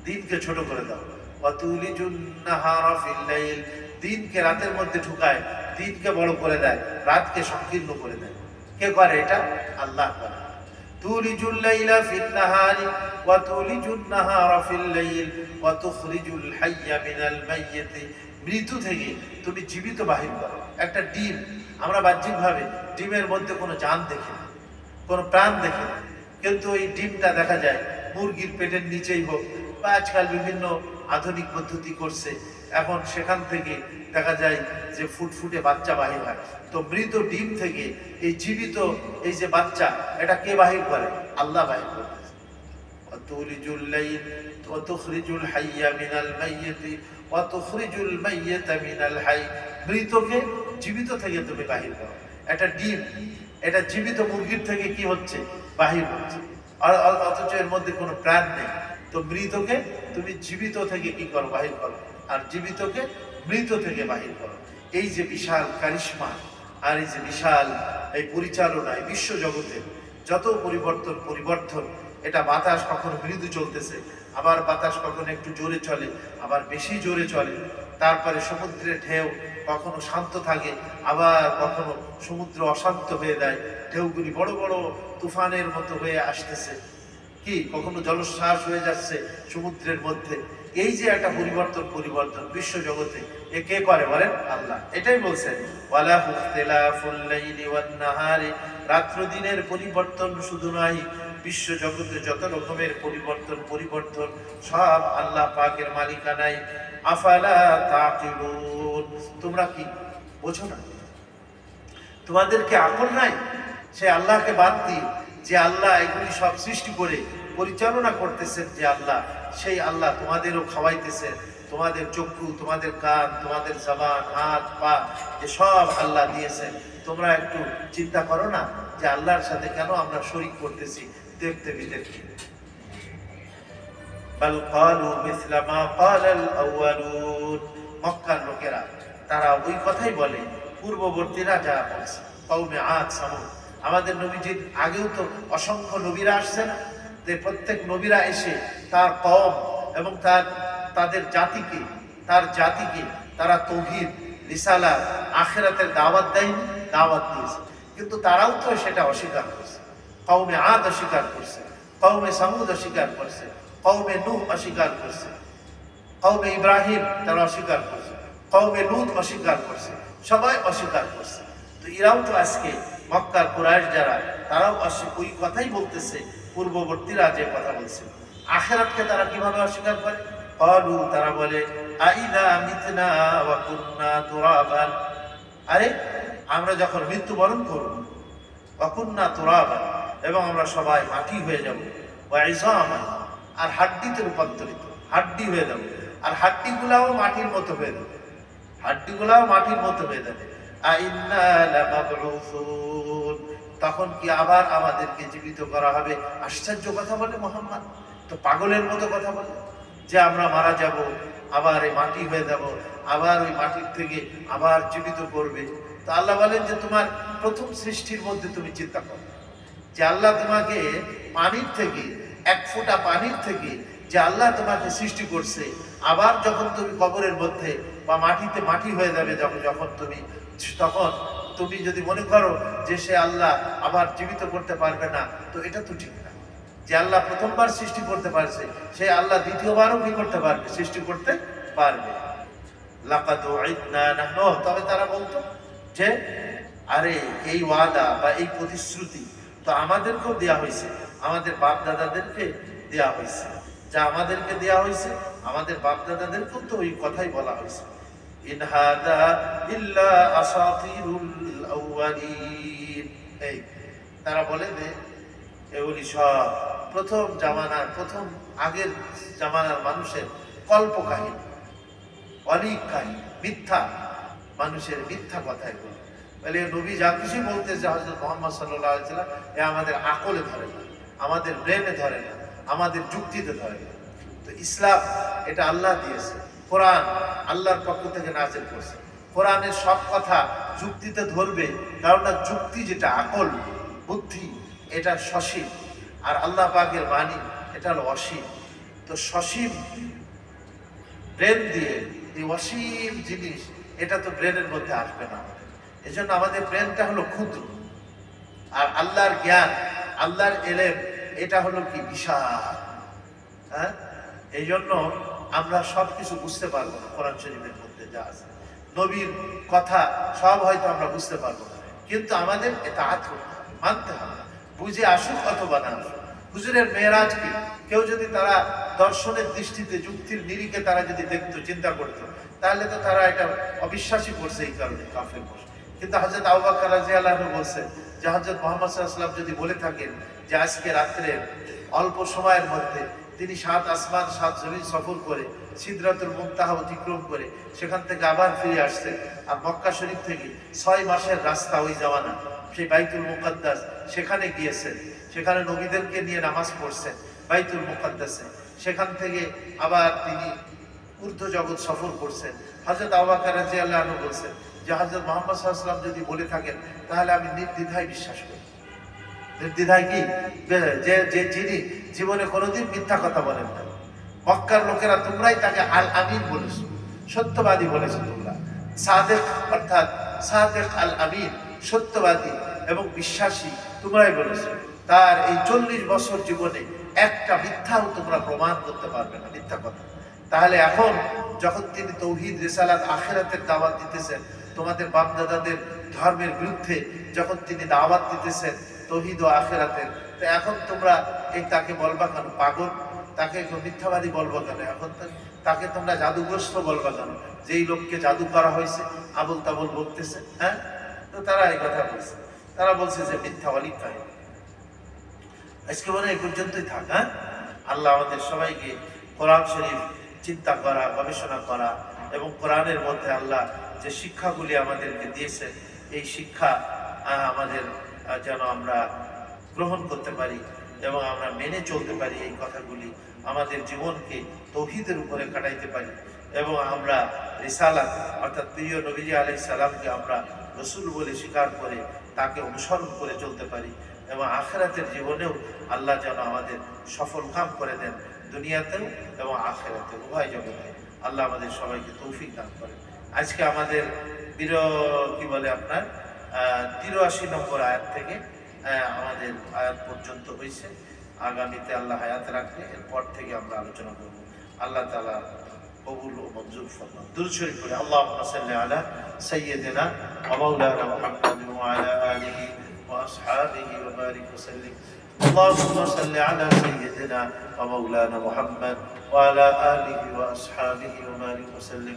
দিনকে ছোট করে দাও। ওয়াতুলিজুন নাহারা ফিল লাইল, দিনকে রাতের মধ্যে ঢুকায়, দিনকে বড় করে দেয়, রাতকে সংকীর্ণ করে দেয়। কে করে এটা? আল্লাহ করে। তুলিজুল লাইলা ফিন নাহারি ওয়া তুলিজুন নাহারা ফিল লাইল ওয়া তুখরিজুল হাইয়া মিনাল মাইয়িত, মৃত্যু থেকে তুমি জীবিত বাহির করো। একটা ডিম, আমরা বাহ্যিকভাবে ডিমের মধ্যে কোনো জান দেখি না, কোনো প্রাণ দেখি না, কিন্তু এই ডিমটা দেখা যায় মুরগির পেটের নিচেই হোক, বা আজকাল বিভিন্ন আধুনিক পদ্ধতি করছে, এখন সেখান থেকে দেখা যায় যে ফুটফুটে বাচ্চা বাহির হয়। তো মৃত ডিম থেকে এই জীবিত এই যে বাচ্চা, এটা কে বাহির করে? আল্লাহ বাহির করে। তুলিজুল লাইল ওয়া তুখরিজুল হাইয়া মিনাল মাইয়িতি ওয়া তুখরিজুল মাইয়িতা মিনাল হাই। মৃতকে জীবিত থেকে তুমি বাহির করো। এটা ডিম, এটা জীবিত মুরগির থেকে কি হচ্ছে? বাহির হচ্ছে। আর অথচ এর মধ্যে কোনো প্রাণ নেই। তো মৃতকে তুমি জীবিত থেকে কি করো? বাহির করো। আর জীবিতকে মৃত থেকে বাহির করো। এই যে বিশাল কারিশমা আর এই যে বিশাল এই পরিচালনায় বিশ্ব জগতের যত পরিবর্তন, এটা বাতাস কখনো মৃদু চলতেছে, আবার বাতাস কখনো একটু জোরে চলে, আবার বেশি জোরে চলে। তারপরে সমুদ্রের ঢেউ কখনো শান্ত থাকে, আবার কখনো সমুদ্র অশান্ত হয়ে দেয়, ঢেউগুলি বড় বড় তুফানের মতো হয়ে আসতেছে, কি কখনো জলোচ্ছ্বাস হয়ে যাচ্ছে সমুদ্রের মধ্যে। এই যে একটা পরিবর্তন বিশ্ব জগতে, এ কে করে বলেন? আল্লাহ। এটাই বলছেন ওয়ালা ইখতিলাফুল লাইলি ওয়ান নাহারি, রাত্র দিনের পরিবর্তন শুধু নয়, বিশ্ব জগতে যত রকমের পরিবর্তন সব আল্লাহ পাকের মালিকানায়। আফালা তাকিলুন, তোমরা কি বোঝো না? তোমাদেরকে আকল নাই? সে আল্লাহকে বাদ দিয়ে যে আল্লাহ এগুলি সব সৃষ্টি করে পরিচালনা করতেছেন, যে আল্লাহ, সেই আল্লাহ তোমাদেরও খাওয়াইতেছেন, তোমাদের চক্ষু, তোমাদের কান, তোমাদের জবান, হাত পা, যে সব আল্লাহ দিয়েছেন। তোমরা একটু চিন্তা করো না যে আল্লাহর সাথে কেন আমরা শরীক করতেছি দেবদেবীদেরকে? বাল ক্বালু মিসলা মা ক্বালাল আউয়ালুন, মক্কার লোকেরা তারা ওই কথাই বলে পূর্ববর্তীরা যা বলছে। কওমে আদ, সামুদ, আমাদের নবীজির আগেও তো অসংখ্য নবীরা আসছে না? প্রত্যেক নবীরা এসে তার কওম এবং তাদের জাতিকে তারা তাওহীদ, রিসালাত, আখিরাতের দাওয়াত দেয়নি? দাওয়াত দিয়েছে, কিন্তু তারাও তো সেটা অস্বীকার করছে। কওমে আদ অস্বীকার করছে, কওমে সামুদ অস্বীকার করছে, কওমে নূহ অস্বীকার করছে, কওমে ইব্রাহিম তারা অস্বীকার করছে, কওমে লূত অস্বীকার করছে, সবাই অস্বীকার করছে। তো এরাও তো আজকে মক্কার কুরাইশ যারা, তারাও ওই কথাই বলতেছে পূর্ববর্তীরা যে কথা বলছে। আখিরাতকে তারা কিভাবে অস্বীকার করে? ক্বালু, তারা বলে আইদা মিতনা ওয়া কুননা তুরাবান, আরে আমরা যখন মৃত্যুবরণ করব, ওয়া কুননা তুরাবান, এবং আমরা সবাই মাটি হয়ে যাব, ওয়া ইযামান, আর হাড্ডিতে রূপান্তরিত, হাড্ডি হয়ে যাব, আর হাড্ডিগুলাও মাটির মতো হয়ে যাবে, আইন্না লামাবউসুন, তখন কি আবার আমাদেরকে জীবিত করা হবে? আশ্চর্য কথা বলে মুহাম্মদ, তো পাগলের মতো কথা বলে যে আমরা মারা যাব, আবার এই মাটি হয়ে যাব, আবার ওই মাটির থেকে আবার জীবিত করবে। তো আল্লাহ বলেন যে তোমার প্রথম সৃষ্টির মধ্যে তুমি চিন্তা করো, যে আল্লাহ তোমাকে পানির থেকে, এক ফোঁটা পানির থেকে যে আল্লাহ তোমাকে সৃষ্টি করছে, আবার যখন তুমি কবরের মধ্যে বা মাটিতে মাটি হয়ে যাবে, যখন তখন তুমি যদি মনে করো যে সে আল্লাহ আবার জীবিত করতে পারবে না, তো এটা তো ঠিক না। যে আল্লাহ প্রথমবার সৃষ্টি করতে পারছে, সে আল্লাহ দ্বিতীয়বারও কি করতে পারবে? সৃষ্টি করতে পারবে। লাকাদ উইদনা নাহনু, তবে তারা বলতো যে আরে এই ওয়াদা বা এই প্রতিশ্রুতি তো আমাদেরকেও দেয়া হয়েছে, আমাদের বাপ দাদাদেরকে দেয়া হয়েছে, যা আমাদেরকে দেয়া হয়েছে, আমাদের বাপ দাদাদেরকেও তো ওই কথাই বলা হয়েছে। ইন হাদা ইল্লা আসাতিরুল আউয়ালিন, এই তারা বলে যে এগুলি সব প্রথম আগের জামানার মানুষের কল্প কাহিনী, অনেক কাহিনী, মিথ্যা, মানুষের মিথ্যা কথা এগুলো। বলে নবী যা কিছু বলতে যে হযরত মুহাম্মদ সাল্লাল্লাহু আলাইহি ওয়াসাল্লাম, এ আমাদের আকলে ধরে না, আমাদের ব্রেনে ধরে না, আমাদের যুক্তিতে ধরে না। তো ইসলাম এটা আল্লাহ দিয়েছে, কোরআন আল্লাহর পক্ষ থেকে নাযিল করছে। কোরআনের সব কথা যুক্তিতে ধরবে, কারণ না যুক্তি যেটা, আকল বুদ্ধি, এটা সসীম, আর আল্লাহ পাকের বাণী এটা হলো অসীম। তো সসীম ব্রেন দিয়ে এই অসীম জিনিস, এটা তো ব্রেনের মধ্যে আসবে না। এই জন্য আমাদের ব্রেনটা হলো ক্ষুদ্র, আর আল্লাহর জ্ঞান, আল্লাহর এলেম, এটা হলো কি বিশাল। হ্যাঁ, এই জন্য আমরা সবকিছু বুঝতে পারবো না। কোরআন শরীফের মধ্যে যা আছে, নবীর কথা সব হয়তো আমরা বুঝতে পারবো না, কিন্তু আমাদের এটা মানতে হবে, বুঝে আসুক অথবা না আসুক। হুজুরের মেরাজ কি? কেউ যদি তারা দর্শনের দৃষ্টিতে, যুক্তির নিরিখে তারা যদি দেখতো, চিন্তা করতো, তাহলে তো তারা এটা অবিশ্বাসী করছে, এই কারণে কাফের করছে। কিন্তু হযরত আবু বকর রাদিয়াল্লাহু আনহু বলছেন যে হযরত মুহাম্মদ সাল্লাল্লাহু আলাইহি ওয়াসাল্লাম যদি বলে থাকেন যে আজকে রাত্রে অল্প সময়ের মধ্যে তিনি 7 আসমান 7 জমিন সফর করে সিদরাতুল মুনতাহা অতিক্রম করে সেখান থেকে আবার ফিরে আসছেন, আর মক্কা শরীফ থেকে 6 মাসের রাস্তা ওই জামানা সেই বাইতুল মুকাদ্দাস, সেখানে গিয়েছেন, সেখানে নবীদেরকে নিয়ে নামাজ পড়ছেন বাইতুল মুকাদ্দাসে, সেখান থেকে আবার তিনি ঊর্ধ্ব জগৎ সফর করছেন। হযরত আবু বকর রাদিয়াল্লাহু আনহু বলছেন যে হযরত মুহাম্মদ সাল্লাল্লাহু আলাইহি ওয়াসাল্লাম যদি বলে থাকেন তাহলে আমি নির্দ্বিধায় বিশ্বাস করি। নির্দ্বিধায় কি? যে যিনি জীবনে কোনোদিন মিথ্যা কথা বলেন না। মক্কার লোকেরা তোমরাই তাকে আল আমিন বলেছো, সত্যবাদী বলেছো তোমরা। সাদেক অর্থাৎ সাদেক আল আমিন, সত্যবাদী এবং বিশ্বাসী তোমরাই বলেছো। তার এই 40 বছর জীবনে একটা মিথ্যাও তোমরা প্রমাণ করতে পারবে না, মিথ্যা কথা। তাহলে এখন যখন তিনি তৌহিদ, রিসালাত, আখিরাতের দাওয়াত দিতেছেন, তোমাদের বাপ দাদাদের ধর্মের বিরুদ্ধে যখন তিনি দাওয়াত দিতেছেন তৌহিদ ও আখিরাতের, তো এখন তোমরা এই তাকে বলবা কেন পাগল, তাকে মিথ্যাবাদী বলবা কেন, এখন তাকে তোমরা জাদুগ্রস্ত বলবা কেন, যেই লোককে জাদু করা হয়েছে আবুল তাবুল বলতেছে। হ্যাঁ, তো তারা এই কথা বলছে, তারা বলছে যে মিথ্যা অলিক কাহিনী। আজকে মনে এই পর্যন্তই থাক। হ্যাঁ, আল্লাহ আমাদের সবাইকে কোরআন শরীফ চিন্তা করা, গবেষণা করা এবং কোরআনের মধ্যে আল্লাহ যে শিক্ষাগুলি আমাদেরকে দিয়েছেন এই শিক্ষা আমাদের যেন আমরা গ্রহণ করতে পারি এবং আমরা মেনে চলতে পারি, এই কথাগুলি আমাদের জীবনকে তৌহিদের উপরে কাটাইতে পারি এবং আমরা রিসালাত অর্থাৎ প্রিয় নবীজি আলাইহিস সালামকে আমরা রাসূল বলে স্বীকার করে তাকে অনুসরণ করে চলতে পারি এবং আখিরাতের জীবনেও আল্লাহ যেন আমাদের সফল কাম করে দেন, দুনিয়াতেও এবং আখিরাতে, উভয় জগতে আল্লাহ আমাদের সবাইকে তৌফিক দান করেন। আজকে আমাদের কি বলে আপনার 83 নম্বর আয়াত থেকে আমাদের আয়াত পর্যন্ত হয়েছে। আগামীতে আল্লাহ হায়াত রাখলে এরপর থেকে আমরা আলোচনা করব। আল্লাহ তাআলা কবুল ও মঞ্জুর ফরমান। দুরূদ শরীফ পড়ে আল্লাহুম্মা সাল্লি আলা সাইয়্যিদিনা ওয়া মাওলানা মুহাম্মাদিন ওয়া আলা আলিহি ওয়া আসহাবিহি ওয়া বারিক ওয়া সাল্লিম। اللهم صل على سيدنا ومولانا محمد وعلى آله وأصحابه وبارك وسلم.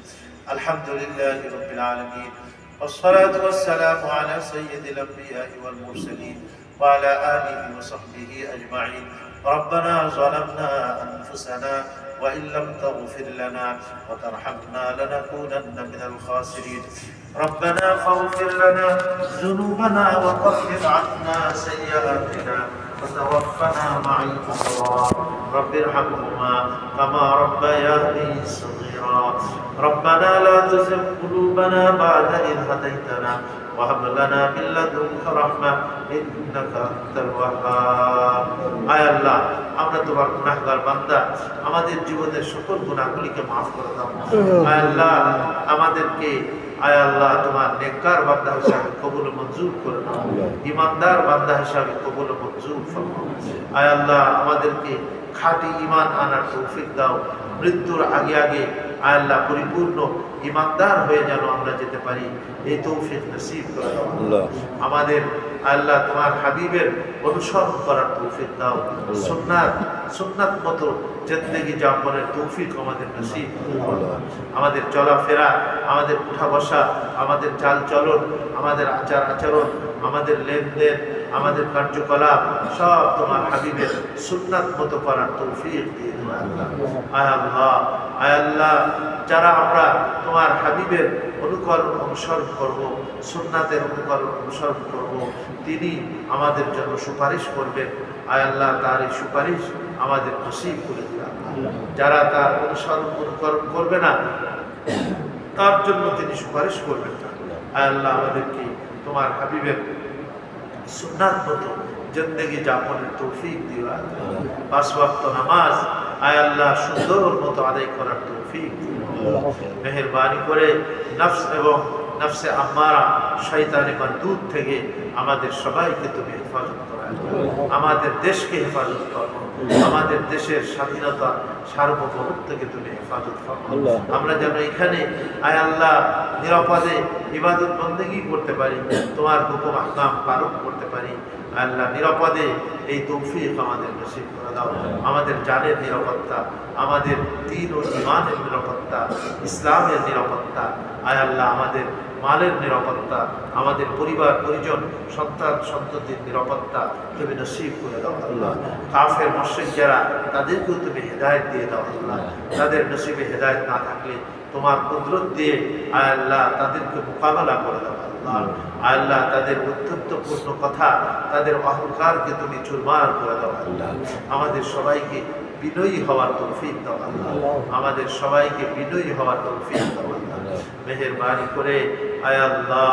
الحمد لله رب العالمين والصلاة والسلام على سيد الأنبياء والمرسلين وعلى آله وصحبه أجمعين. ربنا ظلمنا أنفسنا وإن لم تغفر لنا وترحمنا لنكونن من الخاسرين. ربنا فاغفر لنا ذنوبنا وكفر عنا سيئاتنا وتوفنا مع الأبرار. رب ارحمهما كما ربياني صغيرا. ربنا لا تزغ قلوبنا بعد إذ هديتنا وهب لنا من لدنك رحمة إنك أنت الوهاب. আয় আল্লাহ, আমরা তোমার গুনাহগার বান্দা, আমাদের জীবনের সকল গুনাহগুলিকে মাফ করে দাও। আয় আল্লাহ, আমাদেরকে আয় আল্লাহ তোমার নেককার বান্দা হিসাবে কবুল ও মঞ্জুর করে নাও, ঈমানদার বান্দা হিসাবে কবুল ও মঞ্জুর ফরমাও। আয় আল্লাহ, আমাদেরকে খাঁটি ঈমান আনার তৌফিক দাও। মৃত্যুর আগে আগে আয় আল্লাহ পরিপূর্ণ ঈমানদার হয়ে যেন আমরা যেতে পারি, এই তৌফিক নসিব করে দাও। আমাদের আল্লাহ তোমার হাবিবের অনুসরণ করার তৌফিক দাও। সুন্নাত মতো জিন্দেগি যাপনের তৌফিক আমাদের নসিব করো। আমাদের চলাফেরা, আমাদের উঠা বসা, আমাদের চাল চলন, আমাদের আচার আচরণ, আমাদের লেনদেন, আমাদের কার্যকলাপ সব তোমার হাবিবের সুন্নাত মতো করার তৌফিক দিয়ে দাও আল্লাহ। আয় আল্লাহ, যারা আমরা তোমার হাবিবের অনুসরণ করব, সুন্নাতের অনুসরণ করব, তিনি আমাদের জন্য সুপারিশ করবেন। আয় আল্লাহ, তার এই সুপারিশ আমাদের নসিব করে দিলাম। যারা তার অনুসরণ করবে না তার জন্য তিনি সুপারিশ করবেন না। আয় আল্লাহ, আমাদেরকে তোমার হাবিবের সুন্নাত মতো জিন্দেগি যাপনের তৌফিক দিও। 5 ওয়াক্ত নামাজ আয় আল্লাহ সুন্দর মতো আদায় করার তৌফিক দিও। মেহেরবানি করে নফস এবং নফসে আম্মারা শয়তানি মারদুদ থেকে আমাদের সবাইকে তুমি হেফাজত করো। আমাদের দেশকে হেফাজত করো। আমাদের দেশের স্বাধীনতা সার্বভৌমত্বকে তুমি হেফাজত করো। আমরা যেন এখানে আয় আল্লাহ নিরাপদে ইবাদত বন্দেগী করতে পারি, তোমার হুকুম আহকাম পালন করতে পারি। আল্লাহ নিরাপদে এই তৌফিক আমাদের নসিব করে দাও। আমাদের জানের নিরাপত্তা, আমাদের দ্বীন ও ঈমানের নিরাপত্তা, ইসলামের নিরাপত্তা, আয় আল্লাহ আমাদের মালের নিরাপত্তা, আমাদের পরিবার পরিজন সন্তান সন্ততির নিরাপত্তা তুমি নসিব করে দাও আল্লাহ। কাফের মুশরিক যারা, তাদেরকেও তুমি হেদায়েত দিয়ে দাও আল্লাহ। তাদের নসিবে হেদায়েত না থাকলে তোমার কুদরত দিয়ে আয় আল্লাহ তাদেরকে মোকাবেলা করে দাও আল্লাহ। আয় আল্লাহ তাদের উদ্ধত্তপূর্ণ কথা, তাদের অহংকারকে তুমি চুরমার করে দাও আল্লাহ। আমাদের সবাইকে বিনয়ী হওয়ার তৌফিক দাও আল্লাহ। আমাদের সবাইকে বিনয়ী হওয়ার তৌফিক দাও আল্লাহ। মেহেরবানি করে আয় আল্লাহ,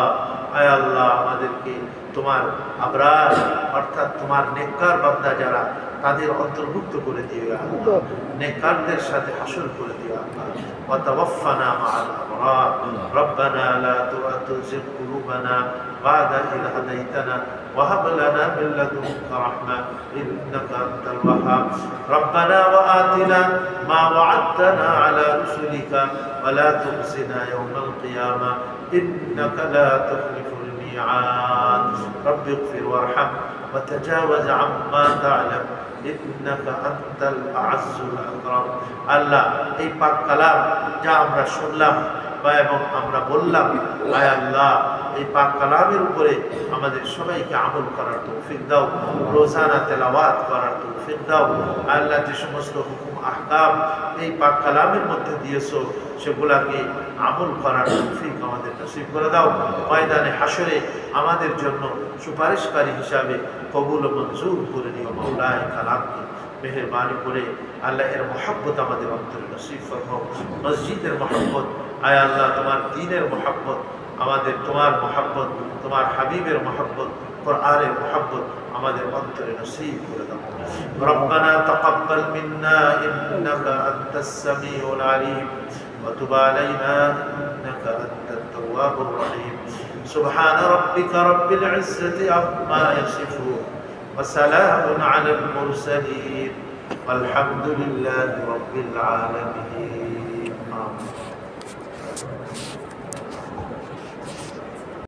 আয় আল্লাহ আমাদেরকে তোমার আবরার অর্থাৎ তোমার নেককার বান্দা যারা, তাদের অন্তর্ভুক্ত করে দিও আল্লাহ। নেককারদের সাথে হাসর করে দিও আল্লাহ। ওয়া তাওয়াফানা মাআল আবরার। রব্বানা লা তুযিগ কুলুবানা বা'দা ইয হাদাইতানা ওয়া হাব লানা মিন লাদুনকা রাহমা ইন্নাকা আনতাল ওয়াহ্হাব। রব্বানা ওয়া আতিনা মা ওয়া'আদতানা আলা রুসুলিকা ওয়া লা তুখজিনা ইয়াওমাল কিয়ামা ইন্নাকা লা তুখলিফুল মি'আদ। রব্বি ইগফির ওয়ারহাম ওয়া তাজাওয়াজ আম্মা তা'লাম ইন্নাকা আনতাল আ'আজ্জুল আকরাম। আল্লাহ এই পাক কালাম যা আমরা শুনলাম বা এবং আমরা বললাম, আয় আল্লাহ এই পাক কালামের উপরে আমাদের সবাইকে আমল করার তৌফিক দাও, রোজানা তেলাওয়াত করার তৌফিক দাও। আল্লাহ যে সমস্ত হুকুম আহকাম এই পাক কালামের মধ্যে দিয়েছো, সেগুলাকে আমল করার তৌফিক আমাদের নসিব করে দাও। ময়দানে হাসরে আমাদের জন্য সুপারিশকারী হিসাবে কবুল ও মঞ্জুর করে নিও মাওলায়ে কালামকে। মেহেরবানি করে আল্লাহ এর মহব্বত আমাদের অন্তরে নসিব ফরমাও। মসজিদের মহব্বত, আয় আল্লাহ তোমার দ্বীনের মহব্বত, আমাদের তোমার মহব্বত, তোমার হাবিবের মহব্বত, কোরআনের মহব্বত আমাদের অন্তরে নসিব করে দাও। রব্বানা তাকাব্বাল মিন্না ইন্নাকা আনতাস সামিউল আলিম ওয়া তুব আলাইনা ইন্নাকা আনতাত তাওয়াবুর রহিম। সুবহান রাব্বিকা রাব্বিল ইজ্জাতি আম্মা ইয়াসিফুন ওয়া সালামুন আলাল মুরসালিন ওয়ালহামদুলিল্লাহি রাব্বিল আলামিন।